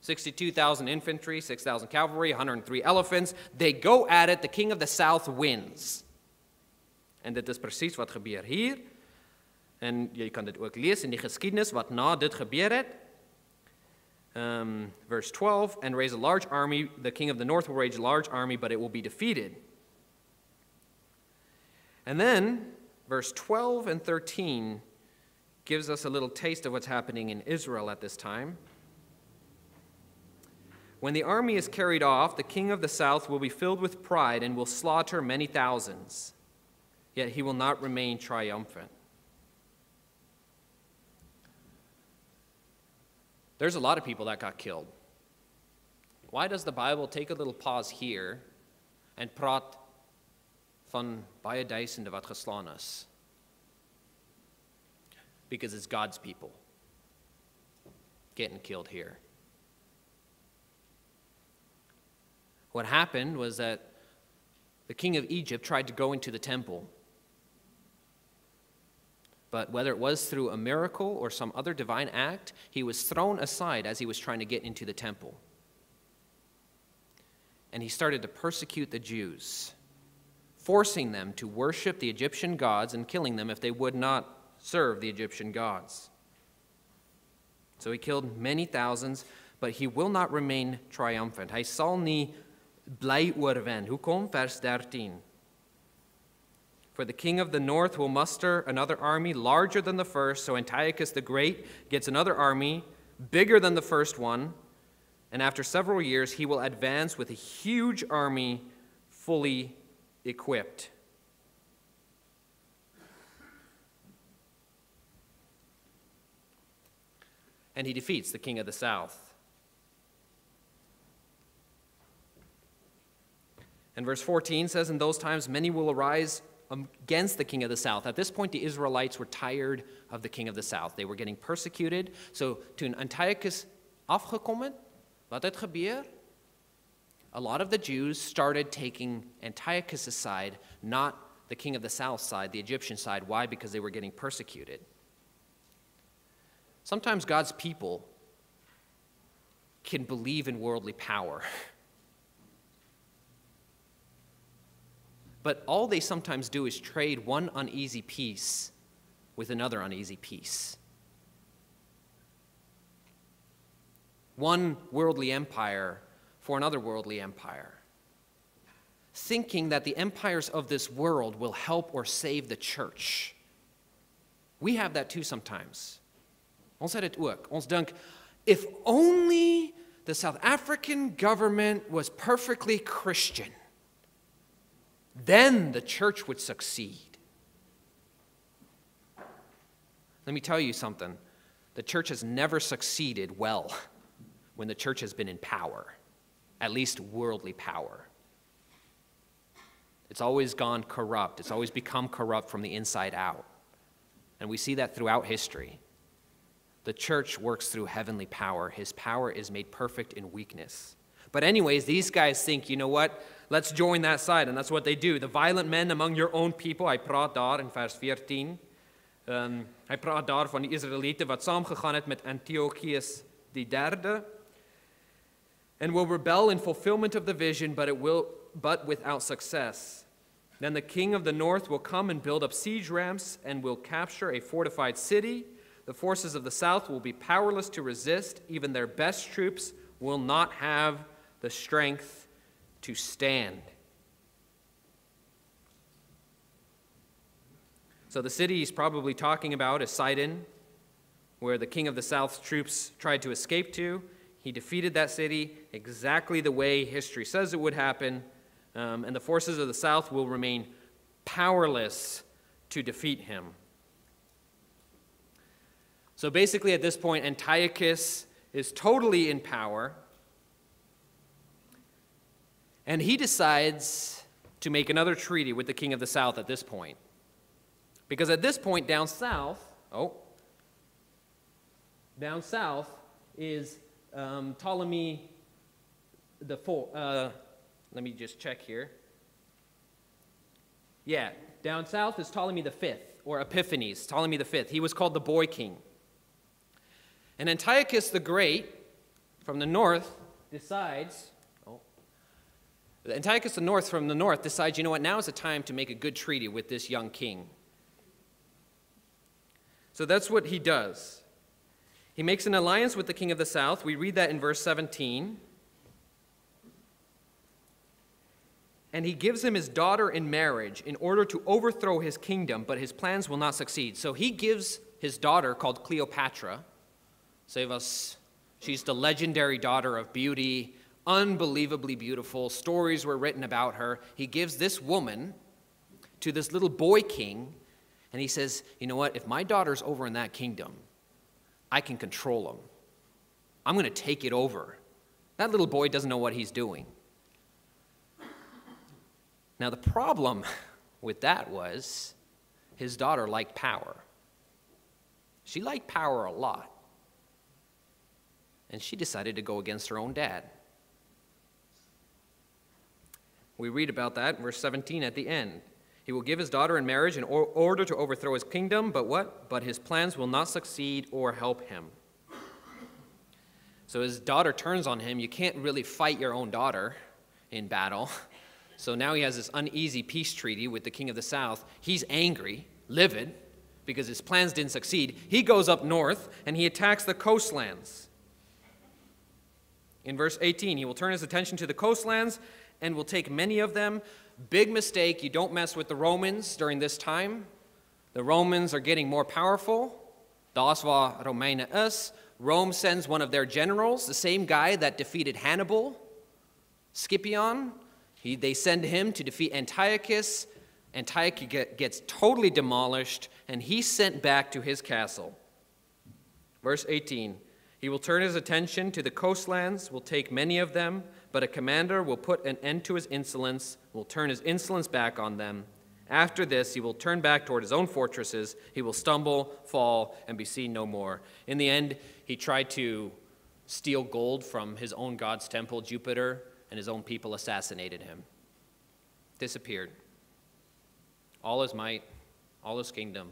62,000 infantry, 6,000 cavalry, 103 elephants. They go at it, the king of the south wins. En dit is precies wat gebeur hier. En jy kan dit ook lees in die geskiedenis wat na dit gebeur het. Verse 12, and raise a large army, the king of the north will raise a large army, but it will be defeated. And then, verse 12 and 13 gives us a little taste of what's happening in Israel at this time. When the army is carried off, the king of the south will be filled with pride and will slaughter many thousands, yet he will not remain triumphant. There's a lot of people that got killed. Why does the Bible take a little pause here and praat van baie duisende wat geslaan is? Because it's God's people getting killed here. What happened was that the king of Egypt tried to go into the temple. But whether it was through a miracle or some other divine act, he was thrown aside as he was trying to get into the temple. And he started to persecute the Jews, forcing them to worship the Egyptian gods and killing them if they would not serve the Egyptian gods. So he killed many thousands, but he will not remain triumphant. Hy sal nie bly oorwin. Hoekom? Vers 13. For the king of the north will muster another army larger than the first, so Antiochus the Great gets another army bigger than the first one, and after several years he will advance with a huge army fully equipped. And he defeats the king of the south. And verse 14 says, in those times many will arise against the king of the south. At this point, the Israelites were tired of the king of the south. They were getting persecuted. So toen Antiochus afgekom het, wat het gebeur? A lot of the Jews started taking Antiochus' side, not the king of the south side, the Egyptian side. Why? Because they were getting persecuted. Sometimes God's people can believe in worldly power. But all they sometimes do is trade one uneasy peace with another uneasy peace. One worldly empire for another worldly empire, thinking that the empires of this world will help or save the church. We have that too sometimes. Ons het dit ook. Ons dink, if only the South African government was perfectly Christian, then the church would succeed. Let me tell you something. The church has never succeeded well when the church has been in power, at least worldly power. It's always gone corrupt. It's always become corrupt from the inside out. And we see that throughout history. The church works through heavenly power. His power is made perfect in weakness. But anyways, these guys think, you know what? Let's join that side. And that's what they do. The violent men among your own people. Hy praat daar in vers 14. Hy praat daar van die Israeliete wat saamgegaan het met Antiochus die derde. And will rebel in fulfillment of the vision, but without success. Then the king of the north will come and build up siege ramps and will capture a fortified city. The forces of the south will be powerless to resist. Even their best troops will not have the strength to stand. So the city he's probably talking about is Suide, where the king of the south's troops tried to escape to. He defeated that city exactly the way history says it would happen, and the forces of the south will remain powerless to defeat him. So basically at this point, Antiochus is totally in power, and he decides to make another treaty with the king of the south at this point. Because at this point down south is Ptolemy the fourth. Let me just check here. Yeah, down south is Ptolemy the fifth, or Epiphanes, Ptolemy the fifth. He was called the boy king. And Antiochus the Great, from the north, decides, Antiochus from the north decides, you know what, now is the time to make a good treaty with this young king. So that's what he does. He makes an alliance with the king of the south. We read that in verse 17. And he gives him his daughter in marriage in order to overthrow his kingdom, but his plans will not succeed. So he gives his daughter, called Cleopatra. She's the legendary daughter of beauty, unbelievably beautiful. Stories were written about her. He gives this woman to this little boy king, and he says, you know what, if my daughter's over in that kingdom, I can control him. I'm going to take it over. That little boy doesn't know what he's doing. Now, the problem with that was his daughter liked power. She liked power a lot. And she decided to go against her own dad. We read about that in verse 17 at the end. He will give his daughter in marriage in order to overthrow his kingdom, but what? But his plans will not succeed or help him. So his daughter turns on him. You can't really fight your own daughter in battle. So now he has this uneasy peace treaty with the king of the south. He's angry, livid, because his plans didn't succeed. He goes up north and he attacks the coastlands. In verse 18, he will turn his attention to the coastlands and will take many of them. Big mistake, you don't mess with the Romans during this time. The Romans are getting more powerful. Daar's waar Romeine is. Rome sends one of their generals, the same guy that defeated Hannibal, Scipion. They send him to defeat Antiochus. Antiochus gets totally demolished, and he's sent back to his castle. Verse 18, he will turn his attention to the coastlands, will take many of them, but a commander will put an end to his insolence, will turn his insolence back on them. After this, he will turn back toward his own fortresses. He will stumble, fall, and be seen no more. In the end, he tried to steal gold from his own god's temple, Jupiter, and his own people assassinated him. Disappeared. All his might, all his kingdom,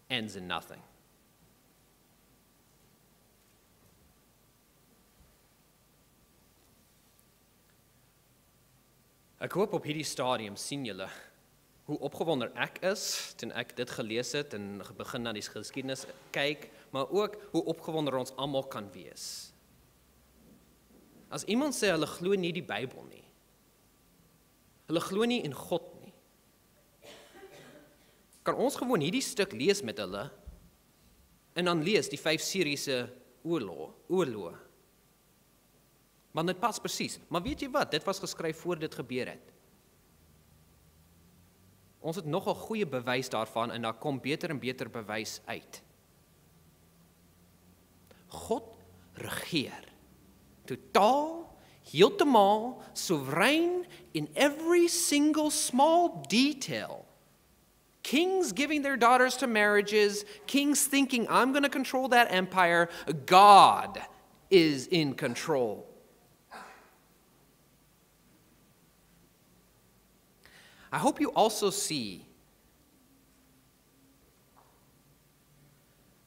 ends in nothing. Ek hoop op hierdie stadium sien julle hoe opgewonder ek is toen ek dit gelees het en begin na die geskiedenis kyk, maar ook hoe opgewonder ons almal kan wees. As iemand sê hulle glo nie die Bybel nie, hulle glo nie in God nie, kan ons gewoon hierdie stuk lees met hulle en dan lees die 5 Syriese oorloë. Want dit pas presies. Maar weet jy wat? Dit was geskryf voor dit gebeur het. Ons het nogal goeie bewys daarvan en daar kom beter en beter bewys uit. God regeer. Totaal, heeltemal, soewerein in every single small detail. Kings giving their daughters to marriages, kings thinking, I'm going to control that empire. God is in control. I hope you also see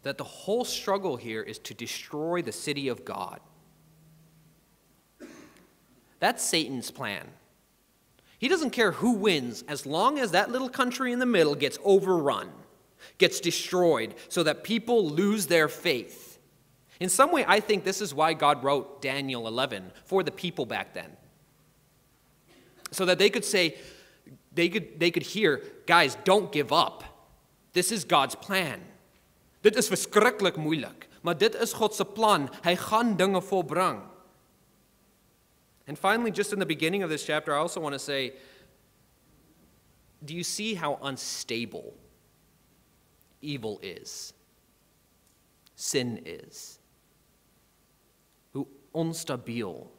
that the whole struggle here is to destroy the city of God. That's Satan's plan. He doesn't care who wins as long as that little country in the middle gets overrun, gets destroyed, so that people lose their faith. In some way, I think this is why God wrote Daniel 11 for the people back then. So that they could say, they could hear, guys, don't give up. This is God's plan. Dit is verskriklik moeilik, maar dit is God se plan. Hy gaan dinge volbring. And finally, just in the beginning of this chapter, I also want to say, do you see how unstable evil is? Sin is. Hoe onstabiel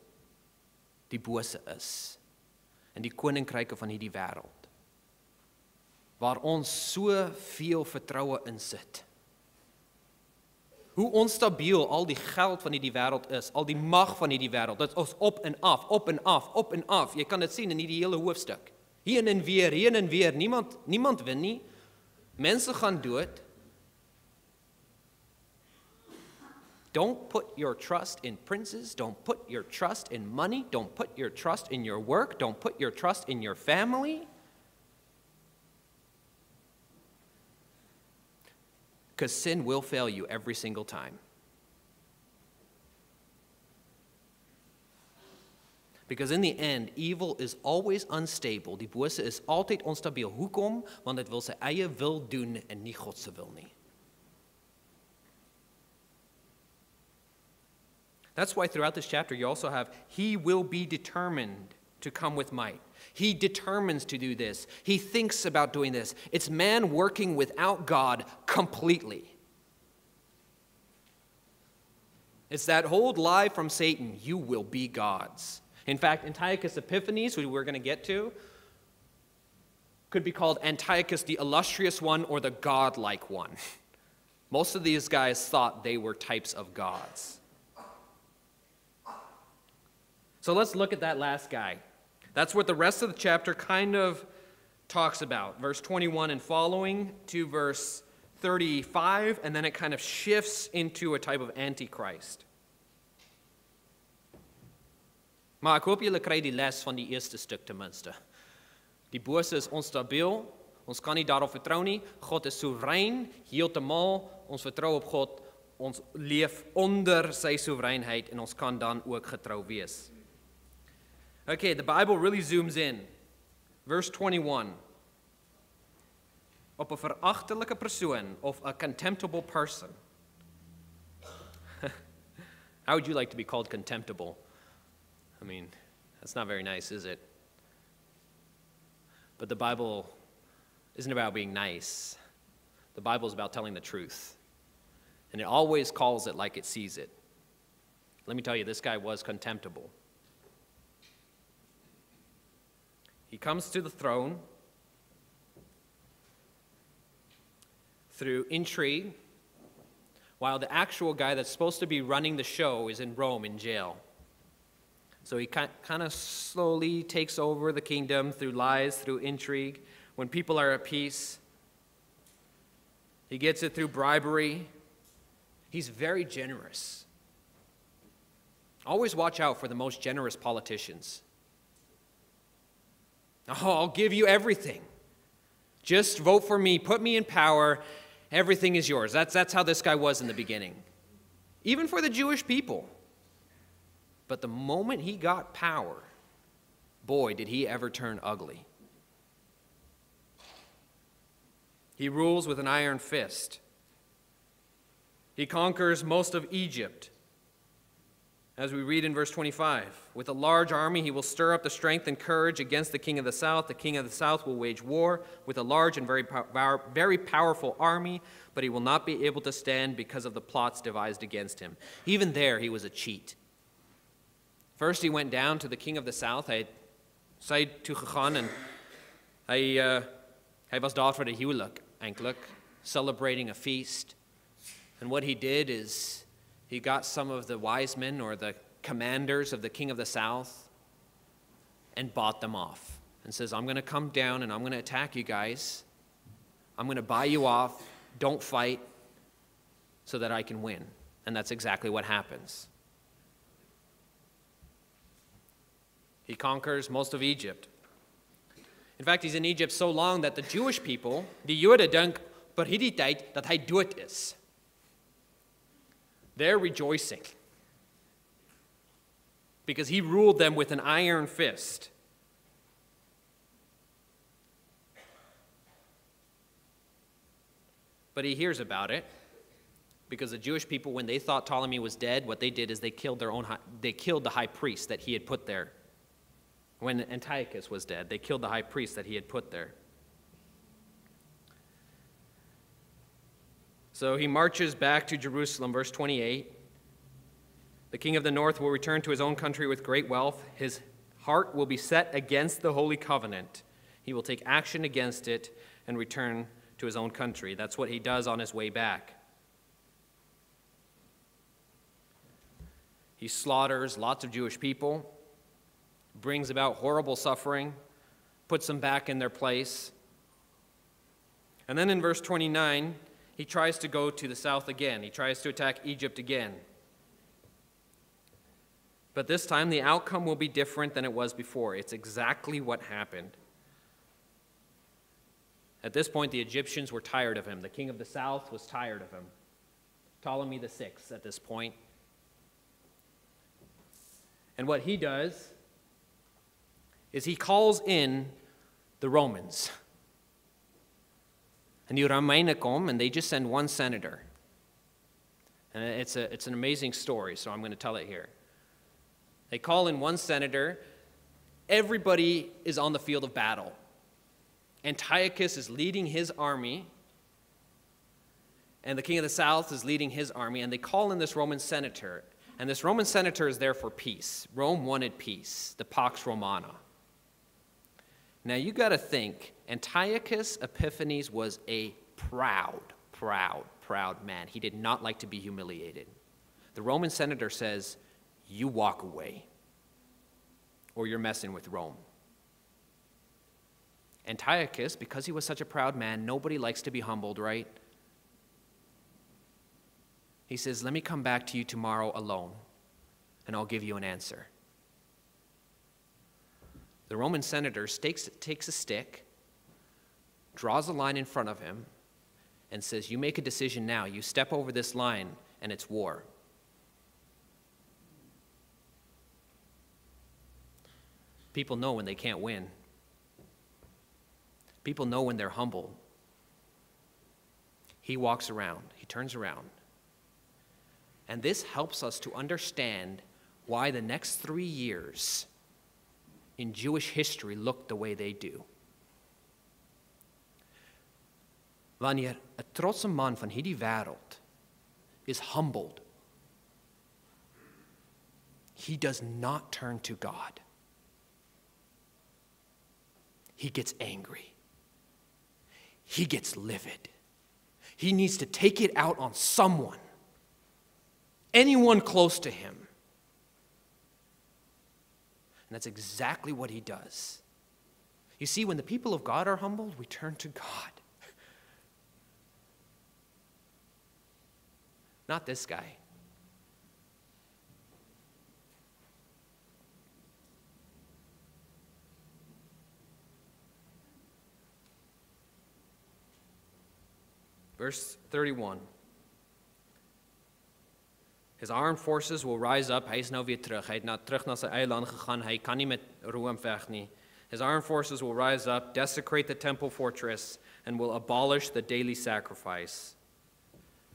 die bose is. En die koninkryke van hierdie wêreld, waar ons so veel vertroue in sit. Hoe onstabiel al die geld van hierdie wêreld is, al die mag van hierdie wêreld, dit is op en af, op en af, op en af. Jy kan dit sien in hierdie hele hoofstuk. Heen en weer, niemand wen nie. Mense gaan dood. Don't put your trust in princes. Don't put your trust in money. Don't put your trust in your work. Don't put your trust in your family. Because sin will fail you every single time. Because in the end, evil is always unstable. Die bose is altyd onstabiel. Hoekom? Want dit wil sy eie wil doen en nie God se wil nie. That's why throughout this chapter you also have, he will be determined to come with might. He determines to do this. He thinks about doing this. It's man working without God completely. It's that whole lie from Satan, you will be gods. In fact, Antiochus Epiphanes, who we're going to get to, could be called Antiochus the illustrious one or the godlike one. Most of these guys thought they were types of gods. So let's look at that last guy. That's what the rest of the chapter kind of talks about. Verse 21 and following to verse 35, and then it kind of shifts into a type of antichrist. Maar ek hoop julle kry die les van die eerste stuk ten minste. Die bose is onstabiel, ons kan nie daarop vertrou nie. God is soewerein, heeltemal, ons vertrou op God, ons leef onder sy soewereinheid en ons kan dan ook getrou wees. Okay, the Bible really zooms in. Verse 21. Op 'n veragtelike persoon of a contemptible person. How would you like to be called contemptible? I mean, that's not very nice, is it? But the Bible isn't about being nice. The Bible is about telling the truth. And it always calls it like it sees it. Let me tell you, this guy was contemptible. He comes to the throne through intrigue, while the actual guy that's supposed to be running the show is in Rome in jail. So he kind of slowly takes over the kingdom through lies, through intrigue. When people are at peace, he gets it through bribery. He's very generous. Always watch out for the most generous politicians. Oh, I'll give you everything. Just vote for me, put me in power, everything is yours. That's how this guy was in the beginning. Even for the Jewish people. But the moment he got power, boy, did he ever turn ugly. He rules with an iron fist. He conquers most of Egypt. As we read in verse 25, with a large army he will stir up the strength and courage against the king of the south. The king of the south will wage war with a large and very powerful army, but he will not be able to stand because of the plots devised against him. Even there he was a cheat. First he went down to the king of the south. Hij zei toegegaan en hij was daar voor de huwelijk eigenlijk, celebrating a feast. And what he did is he got some of the wise men or the commanders of the king of the south and bought them off and says, I'm going to come down and I'm going to attack you guys. I'm going to buy you off. Don't fight so that I can win. And that's exactly what happens. He conquers most of Egypt. In fact, he's in Egypt so long that the Jewish people, die Jode dink, per hierdie tyd dat hy dood is. They're rejoicing because he ruled them with an iron fist. But he hears about it because the Jewish people, when they thought Ptolemy was dead, what they did is they killed the high priest that he had put there. When Antiochus was dead, they killed the high priest that he had put there. So he marches back to Jerusalem, verse 28. The king of the north will return to his own country with great wealth. His heart will be set against the holy covenant. He will take action against it and return to his own country. That's what he does on his way back. He slaughters lots of Jewish people, brings about horrible suffering, puts them back in their place. And then in verse 29, he tries to go to the south again. He tries to attack Egypt again. But this time, the outcome will be different than it was before. It's exactly what happened. At this point, the Egyptians were tired of him. The king of the south was tired of him. Ptolemy VI at this point. And what he does is he calls in the Romans. And die Romeine kom, and they just send one senator. And it's an amazing story, so I'm going to tell it here. They call in one senator. Everybody is on the field of battle. Antiochus is leading his army, and the king of the south is leading his army, and they call in this Roman senator. And this Roman senator is there for peace. Rome wanted peace, the Pax Romana. Now you got to think, Antiochus Epiphanes was a proud man. He did not like to be humiliated. The Roman senator says, you walk away, or you're messing with Rome. Antiochus, because he was such a proud man, nobody likes to be humbled, right? He says, let me come back to you tomorrow alone, and I'll give you an answer. The Roman senator takes a stick, draws a line in front of him, and says, you make a decision now. You step over this line, and it's war. People know when they can't win. People know when they're humble. He walks around, he turns around. And this helps us to understand why the next 3 years in Jewish history look the way they do. Wanneer 'n trotse man van hierdie wêreld is humbled, he does not turn to God. He gets angry. He gets livid. He needs to take it out on someone, anyone close to him. And that's exactly what he does. You see, when the people of God are humbled, we turn to God. Not this guy. Verse 31. His armed forces will rise up. Hy is nou weer terug. Hy het terug na sy eiland gegaan. Hy kan nie met Rome veg nie. His armed forces will rise up, desecrate the temple fortress, and will abolish the daily sacrifice.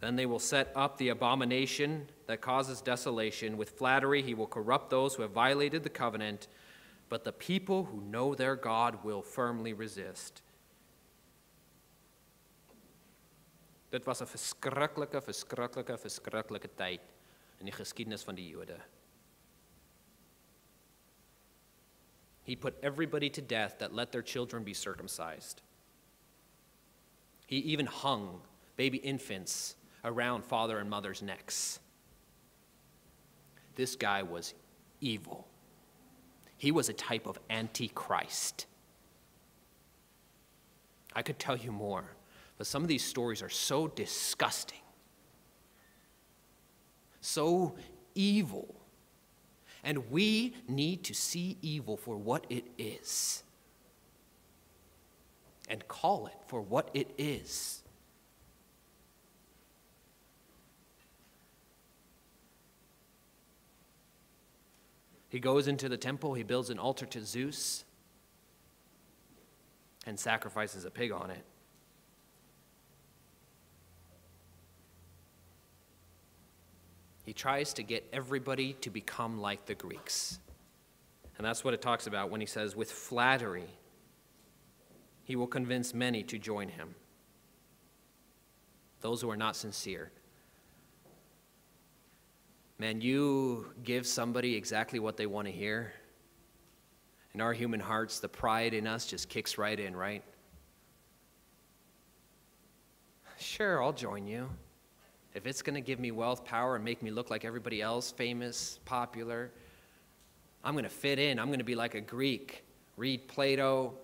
Then they will set up the abomination that causes desolation. With flattery he will corrupt those who have violated the covenant, but the people who know their God will firmly resist. Dit was 'n verskriklike tyd in die geskiedenis van die Jode. He put everybody to death that let their children be circumcised. He even hung baby infants around father and mother's necks. This guy was evil. He was a type of antichrist. I could tell you more, but some of these stories are so disgusting, so evil. And we need to see evil for what it is and call it for what it is. He goes into the temple, he builds an altar to Zeus, and sacrifices a pig on it. He tries to get everybody to become like the Greeks. And that's what it talks about when he says, with flattery, he will convince many to join him. Those who are not sincere. Man, you give somebody exactly what they want to hear. In our human hearts, the pride in us just kicks right in, right? Sure, I'll join you. If it's going to give me wealth, power, and make me look like everybody else, famous, popular, I'm going to fit in. I'm going to be like a Greek. Read Plato,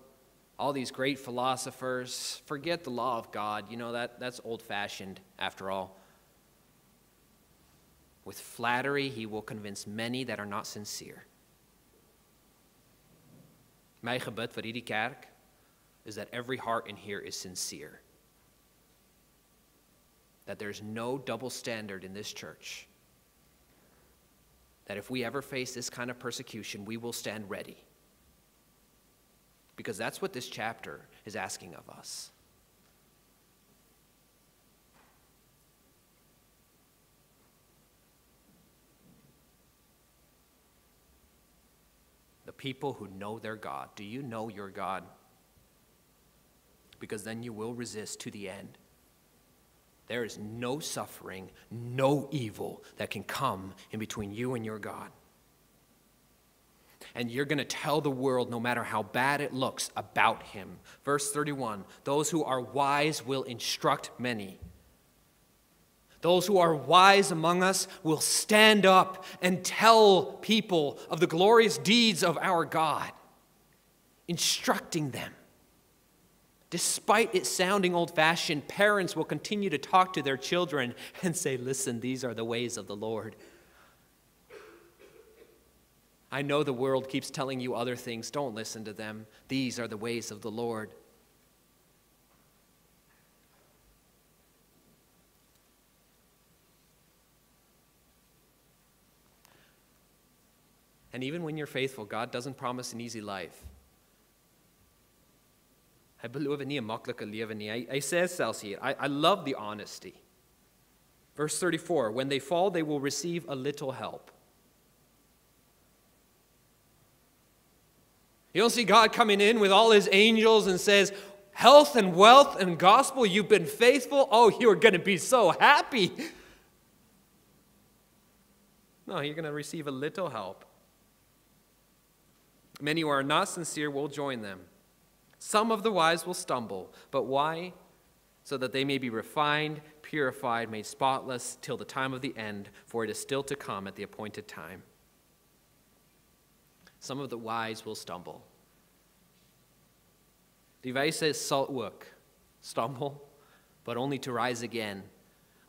all these great philosophers. Forget the law of God. You know, that's old-fashioned, after all. With flattery, he will convince many that are not sincere. My gebed vir hierdie kerk is that every heart in here is sincere. That there's no double standard in this church. That if we ever face this kind of persecution, we will stand ready. Because that's what this chapter is asking of us. The people who know their God. Do you know your God? Because then you will resist to the end. There is no suffering, no evil that can come in between you and your God. And you're going to tell the world, no matter how bad it looks, about him. Verse 31, those who are wise will instruct many. Those who are wise among us will stand up and tell people of the glorious deeds of our God, instructing them. Despite it sounding old-fashioned, parents will continue to talk to their children and say, listen, these are the ways of the Lord. I know the world keeps telling you other things. Don't listen to them. These are the ways of the Lord. And even when you're faithful, God doesn't promise an easy life. Hy beloof nie 'n maklike lewe nie. Hy sê selfs hier, I love the honesty. Verse 34, when they fall, they will receive a little help. You don't see God coming in with all his angels and says, health and wealth and gospel, you've been faithful. Oh, you're going to be so happy. No, you're going to receive a little help. Many who are not sincere will join them. Some of the wise will stumble. But why? So that they may be refined, purified, made spotless till the time of the end, for it is still to come at the appointed time. Some of the wise will stumble. Die wyse sal ook stumble, but only to rise again,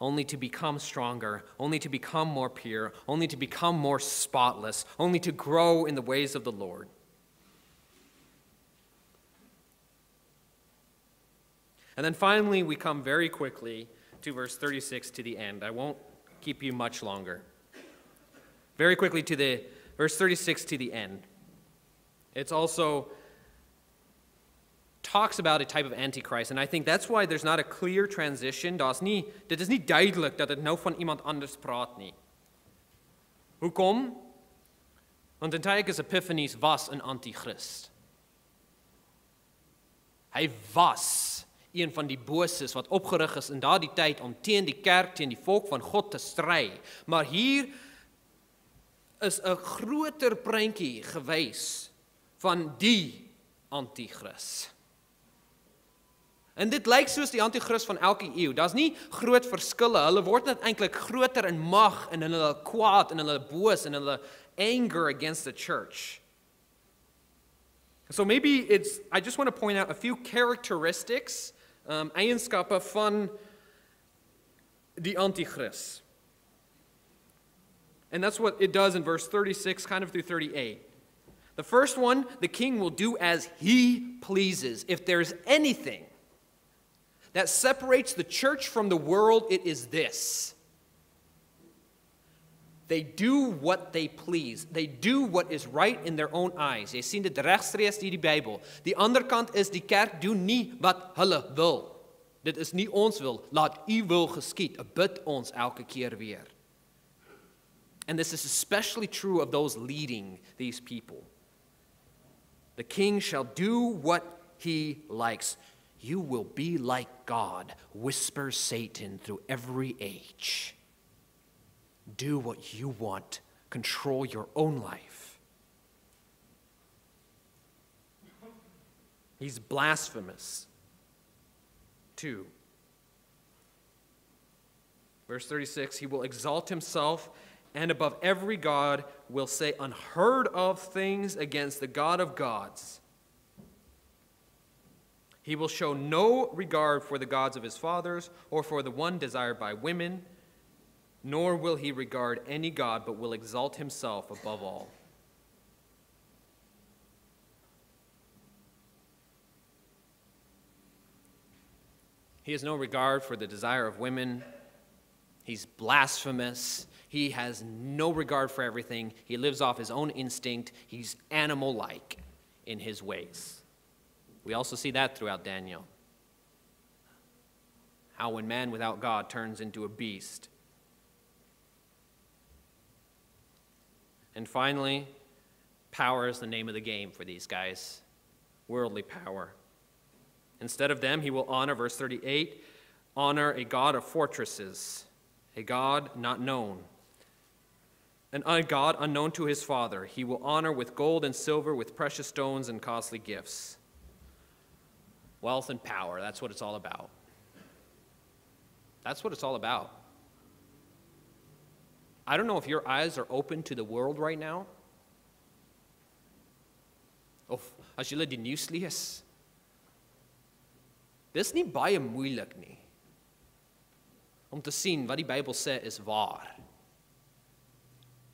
only to become stronger, only to become more pure, only to become more spotless, only to grow in the ways of the Lord. And then finally, we come very quickly to verse 36 to the end. I won't keep you much longer. Very quickly to the verse 36 to the end. It's also talks about a type of antichrist, and I think that's why there's not a clear transition. Dit is nie duidelik dat dit nou van iemand anders praat nie. Hoekom? Want Antiochus Epiphanes was 'n antichrist. Hy was een van die boses wat opgerig is in daardie tyd om teen die kerk, teen die volk van God te stry. Maar hier is 'n groter prentjie gewys van die antichrist. En dit lyk soos die antichrist van elke eeu. Daar's nie groot verskille. Hulle word net eintlik groter in mag en in hulle kwaad en hulle boos en hulle anger against the church. So maybe I just want to point out a few characteristics, eienskappe van die antichrist. And that's what it does in verse 36, kind of through 38. The first one, the king will do as he pleases. If there's anything that separates the church from the world, it is this. They do what they please. They do what is right in their own eyes. Jy sien dit regstreeks in die Bybel. Die ander kant is die kerk doen nie wat hulle wil. Dit is nie ons wil. Laat u wil geskied. Bid ons elke keer weer. And this is especially true of those leading these people. The king shall do what he likes. You will be like God, whispers Satan through every age. Do what you want. Control your own life. He's blasphemous. 2. Verse 36, he will exalt himself and above every god will say unheard of things against the God of gods. He will show no regard for the gods of his fathers or for the one desired by women, nor will he regard any god, but will exalt himself above all. He has no regard for the desire of women. He's blasphemous. He has no regard for everything. He lives off his own instinct. He's animal-like in his ways. We also see that throughout Daniel. How when man without God turns into a beast. And finally, power is the name of the game for these guys. Worldly power. Instead of them, he will honor, verse 38, honor a God of fortresses, a God not known, a God unknown to his father. He will honor with gold and silver, with precious stones and costly gifts. Wealth and power, that's what it's all about. That's what it's all about. I don't know if your eyes are open to the world right now. Of as julle die nuus lees. Dis nie baie moeilik nie. Om te sien wat die Bybel sê is waar.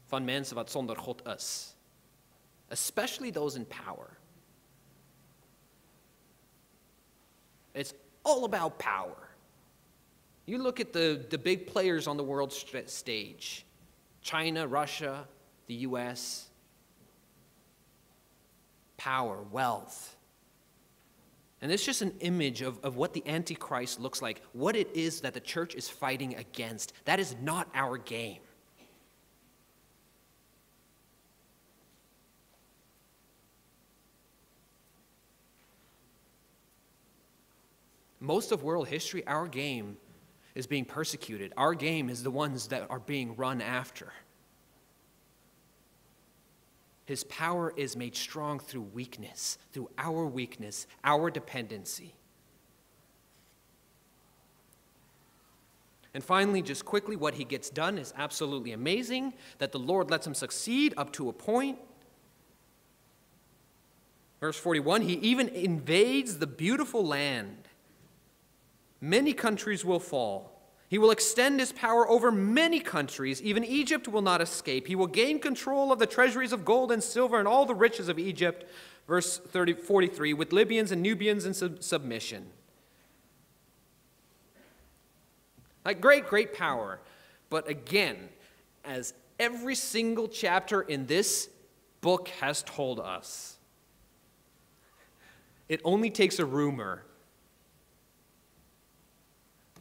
Van mense wat sonder God is. Especially those in power. It's all about power. You look at the big players on the world stage. China, Russia, the US. power, wealth. And it's just an image of what the Antichrist looks like, what it is that the church is fighting against. That is not our game. Most of world history, our game is being persecuted. Our game is the ones that are being run after. His power is made strong through weakness, our dependency. And finally, just quickly, what he gets done is absolutely amazing, that the Lord lets him succeed up to a point. Verse 41, he even invades the beautiful land. Many countries will fall. He will extend his power over many countries. Even Egypt will not escape. He will gain control of the treasuries of gold and silver and all the riches of Egypt. Verse 43, with Libyans and Nubians in submission. Like great power. But again, as every single chapter in this book has told us, it only takes a rumor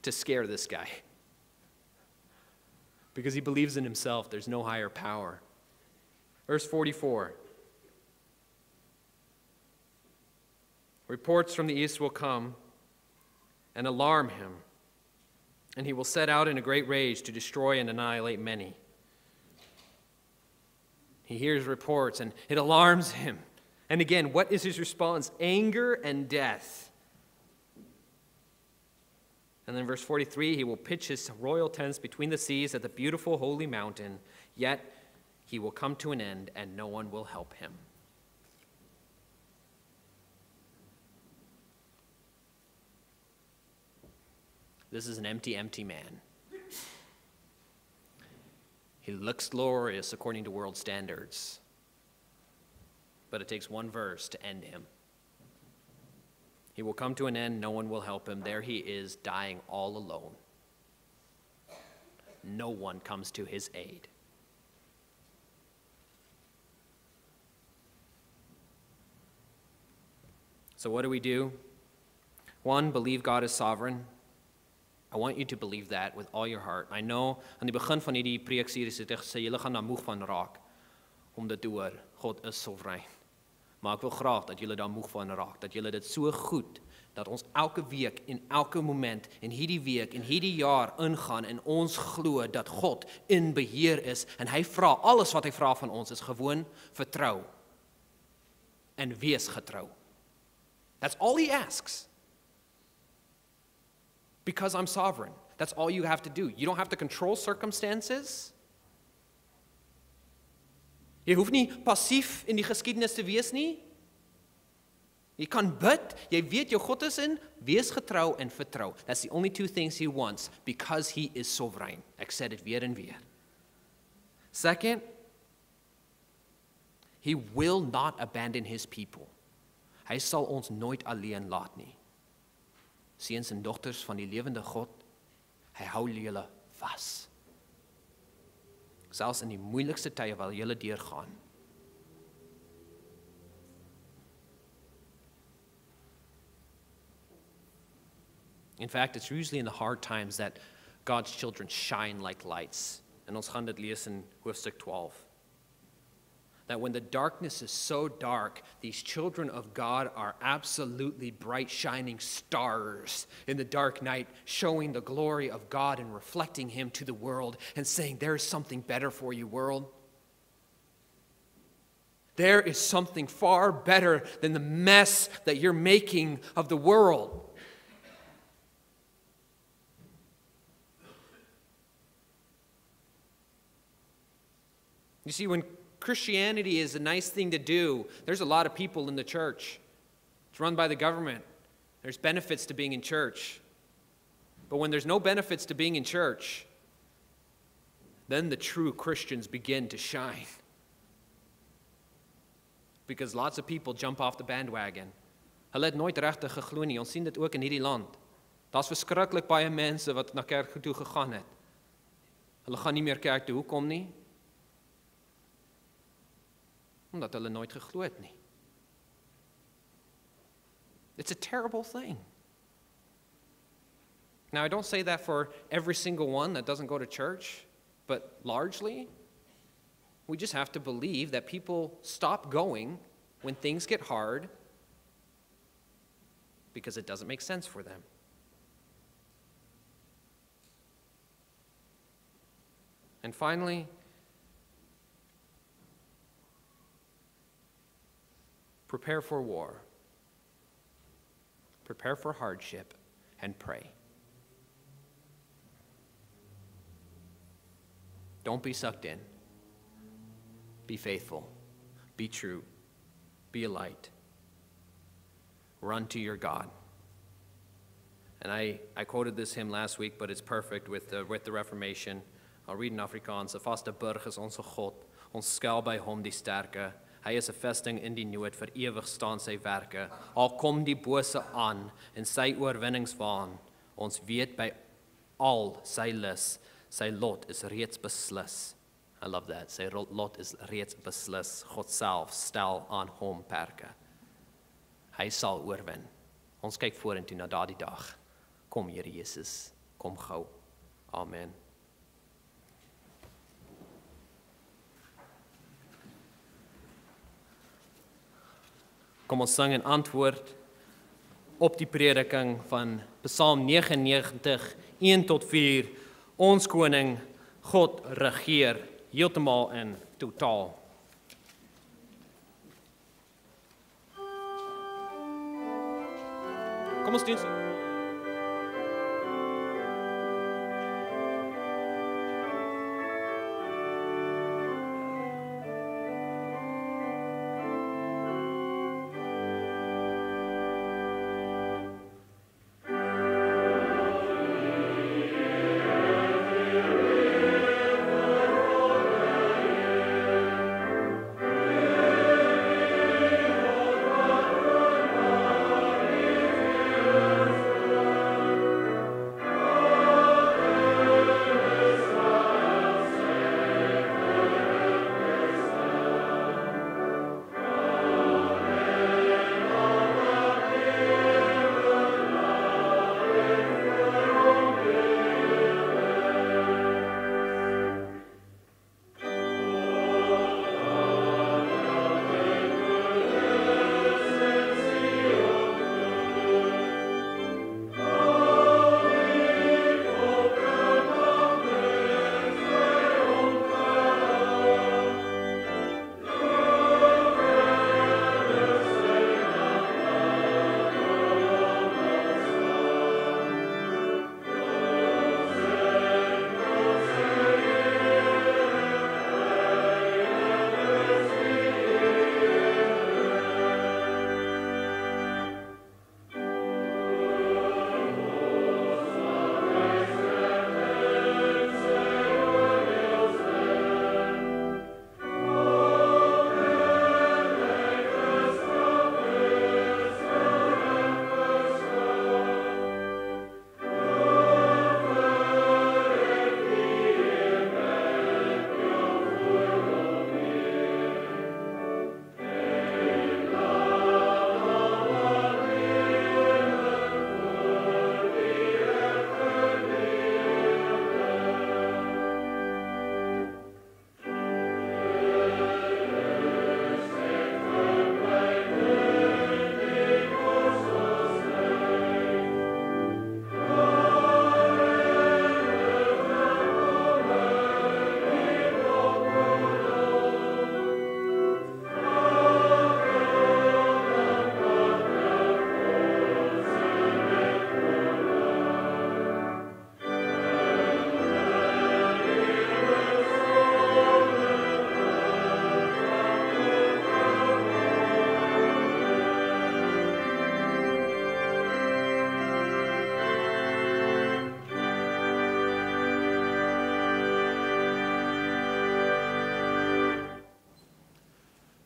to scare this guy. Because he believes in himself, there's no higher power. Verse 44. Reports from the east will come and alarm him, and he will set out in a great rage to destroy and annihilate many. He hears reports and it alarms him. And again, what is his response? Anger and death. And then verse 43, he will pitch his royal tents between the seas at the beautiful holy mountain, yet he will come to an end and no one will help him. This is an empty man. He looks glorious according to world standards, but it takes one verse to end him. He will come to an end, no one will help him. There he is, dying all alone. No one comes to his aid. So what do? 1, believe God is sovereign. I want you to believe that with all your heart. I know, aan die begin van hierdie preekseries het ek gesê, julle gaan daar moeg van raak, om dit te hoor, God is soewerein. Maar ek wil graag dat julle daar moeg van raak, dat julle dit so goed, dat ons elke week en elke moment en hierdie week en hierdie jaar ingaan en ons glo dat God in beheer is en hy vra, alles wat hy vra van ons is gewoon vertrou en wees getrou. That's all he asks. Because I'm sovereign. That's all you have to do. You don't have to control circumstances. Jy hoef nie passief in die geskiedenis te wees nie. Jy kan bid, jy weet jou God is in, wees getrou en vertrou. That's the only two things he wants, because he is sovereign. Ek sê dit weer en weer. Second, he will not abandon his people. Hy sal ons nooit alleen laat nie. Seuns en dogters van die lewende God, hy hou julle vas. Selfs in die moeilikste tye waar julle deurgaan. In fact, it's usually in the hard times that God's children shine like lights. En ons gaan dit lees in hoofstuk 12. That when the darkness is so dark, these children of God are absolutely bright, shining stars in the dark night, showing the glory of God and reflecting him to the world and saying, there is something better for you, world. There is something far better than the mess that you're making of the world. You see, when Christianity is a nice thing to do, there's a lot of people in the church. It's run by the government. There's benefits to being in church. But when there's no benefits to being in church, then the true Christians begin to shine. Because lots of people jump off the bandwagon. Hulle het nooit regtig geglo nie. Ons sien dit ook in hierdie land. Daar's verskriklik baie mense wat na kerk toe gegaan het. Hulle gaan nie meer kerk toe. Hoekom nie? Omdat hulle nooit geglo het nie. It's a terrible thing. Now, I don't say that for every single one that doesn't go to church, but largely, we just have to believe that people stop going when things get hard because it doesn't make sense for them. And finally, prepare for war, prepare for hardship, and pray. Don't be sucked in. Be faithful. Be true. Be a light. Run to your God. And I quoted this hymn last week, but it's perfect with the Reformation. I'll read in Afrikaans. 'n Vaste burg is onze God. Ons skuil by hom die sterke. Hy is 'n vesting in die nood, vir ewig staan sy werke. Al kom die bose aan in sy oorwinningswaan, ons weet by al sy lus, sy lot is reeds beslis. I love that. Sy lot is reeds beslis. God self stel aan hom perke. Hy sal oorwin. Ons kyk vorentoe na daardie dag. Kom Here Jesus, kom gou. Amen. Kom ons sing in antwoord op die prediking van Psalm 99, 1 tot 4. Ons koning, God regeer, heeltemal en totaal. Kom ons doen so.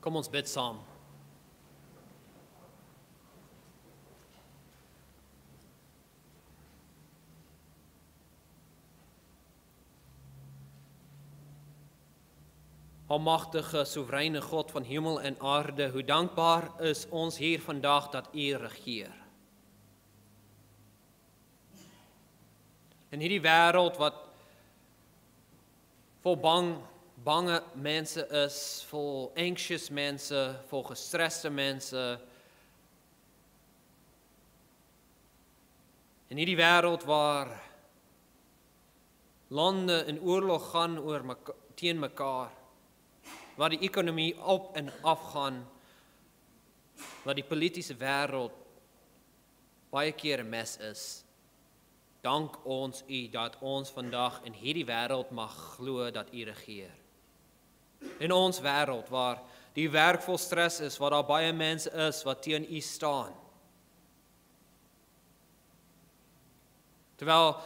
Kom ons bid saam. Almagtige, soewereine God van hemel en aarde, hoe dankbaar is ons hier vandag dat U regeer. In hierdie wêreld wat vol bange mense is, vol anxious mense, vol gestreste mense. In hierdie wêreld waar lande in oorlog gaan teen mekaar, waar die ekonomie op en af gaan, waar die politieke wêreld baie keer 'n mes is. Dank ons U dat ons vandag in hierdie wêreld mag glo dat U regeer. In ons wêreld waar die werk vol stres is, waar daar baie mense is wat teen U staan. Terwyl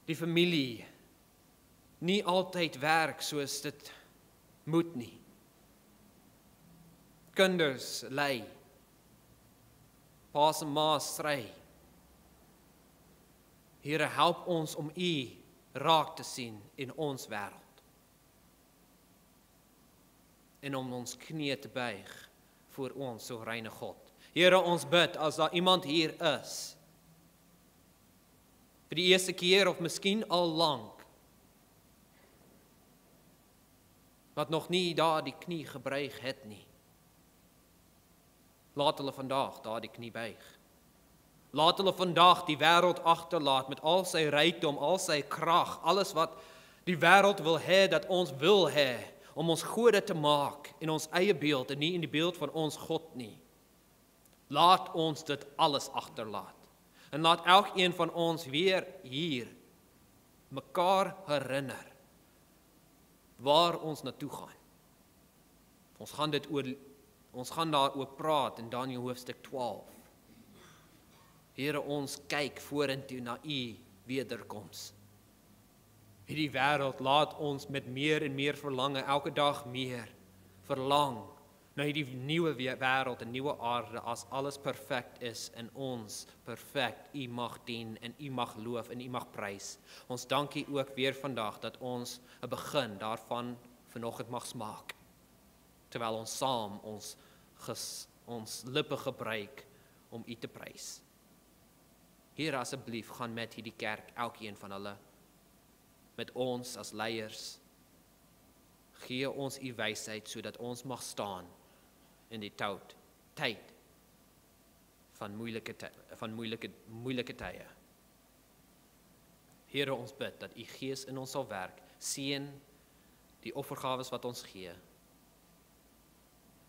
die familie nie altyd werk soos dit moet nie. Kinders ly. Pa's en ma's stry. Here, help ons om U raak te sien in ons wêreld. En om ons knieë te buig voor ons soewereine God. Here, ons bid as daar iemand hier is, vir die eerste keer of miskien al lank, wat nog nie daar die knie gebuig het nie. Laat hulle vandag daar die knie buig. Laat hulle vandag die wêreld agterlaat met al sy rykdom, al sy krag, alles wat die wêreld wil hê dat ons wil hê, om ons gode te maak in ons eie beeld en nie in die beeld van ons God nie. Laat ons dit alles agterlaat. En laat elkeen van ons weer hier mekaar herinner waar ons naartoe gaan. Ons gaan daaroor praat in Daniël hoofstuk 12. Here, ons kyk vorentoe na U wederkoms. Hierdie wêreld laat ons met meer en meer verlange, elke dag meer verlang na hierdie nuwe wêreld en nuwe aarde, as alles perfek is en ons perfek U mag dien en U mag loof en U mag prys. Ons dank U ook weer vandag dat ons 'n begin daarvan vanoggend mag smaak, terwyl ons saam ons lippe gebruik om U te prys. Here, asseblief, gaan met hierdie kerk, elkeen van hulle, met ons as leiers. Gee ons U wysheid sodat ons mag staan in die tyd van moeilike tye. Here, ons bid dat U Gees in ons sal werk, seën die offergawes wat ons gee.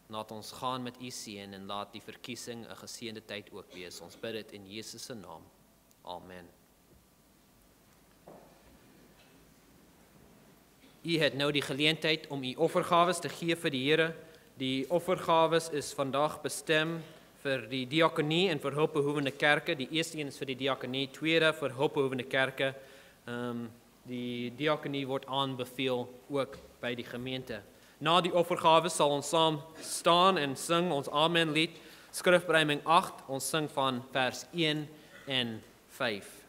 Laat ons gaan met U seën en laat die verkiesing 'n geseënde tyd ook wees. Ons bid dit in Jesus se naam. Amen. U het nou die geleentheid om U offergawes te gee vir die Here. Die offergawes is vandag bestem vir die diakonie en vir hulpbehoevende kerke. Die eerste een is vir die diakonie, tweede vir hulpbehoevende kerke. Die diakonie word aanbeveel ook by die gemeente. Na die offergawes sal ons saam staan en sing ons Amen lied, Skrifberyming 8, ons sing van vers 1 en 5.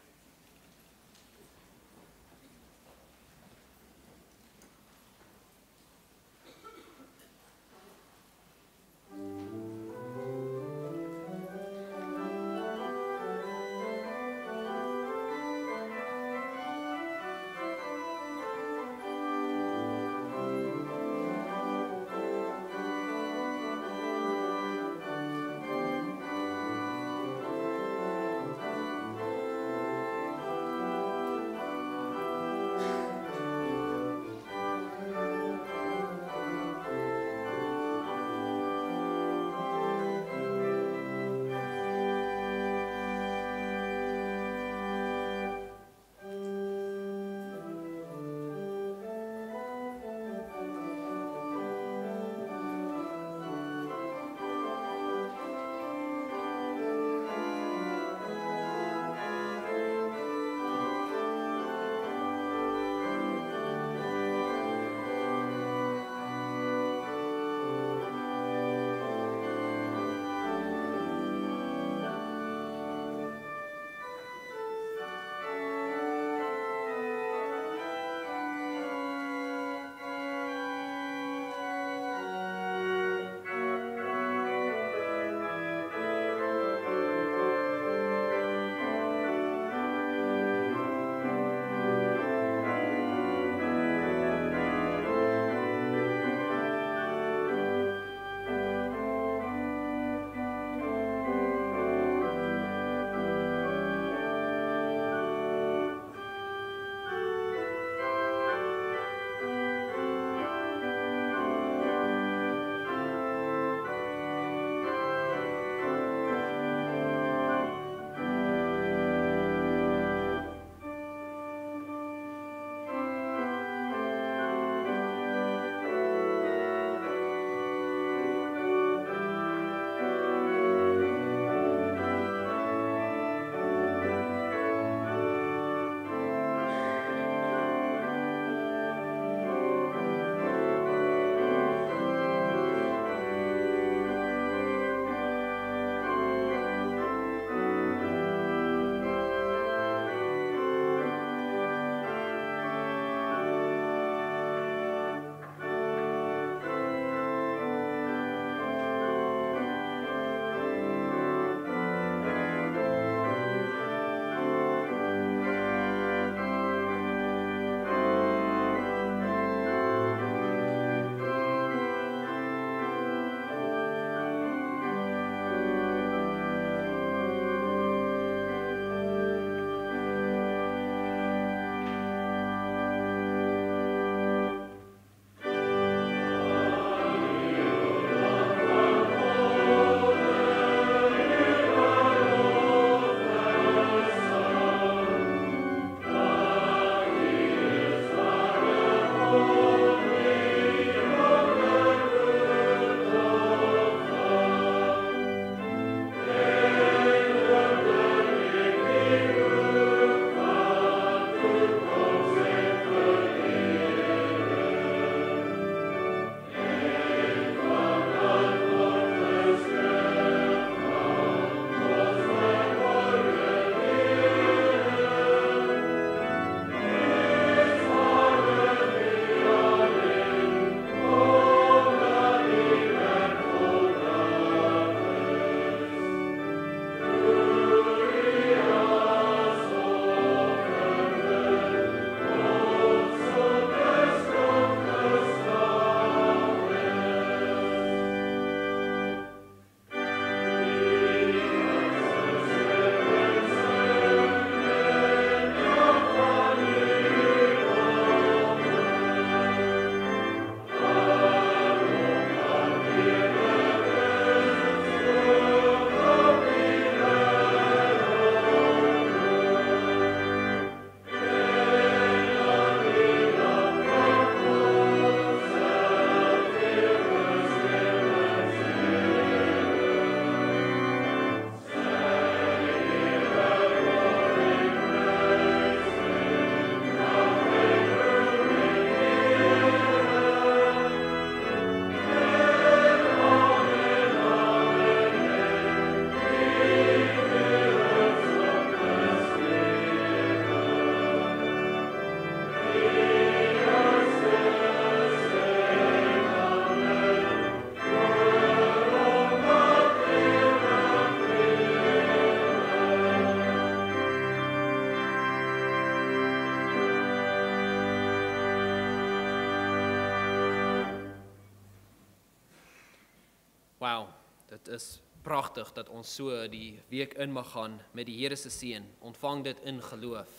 Wow, dit is pragtig dat ons so die week in mag gaan met die Here se seën. Ontvang dit in geloof.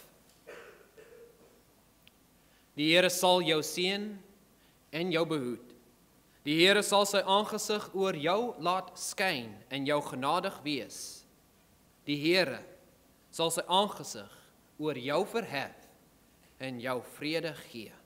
Die Here sal jou seën en jou behoed. Die Here sal sy aangesig oor jou laat skyn en jou genadig wees. Die Here sal sy aangesig oor jou verhef en jou vrede gee.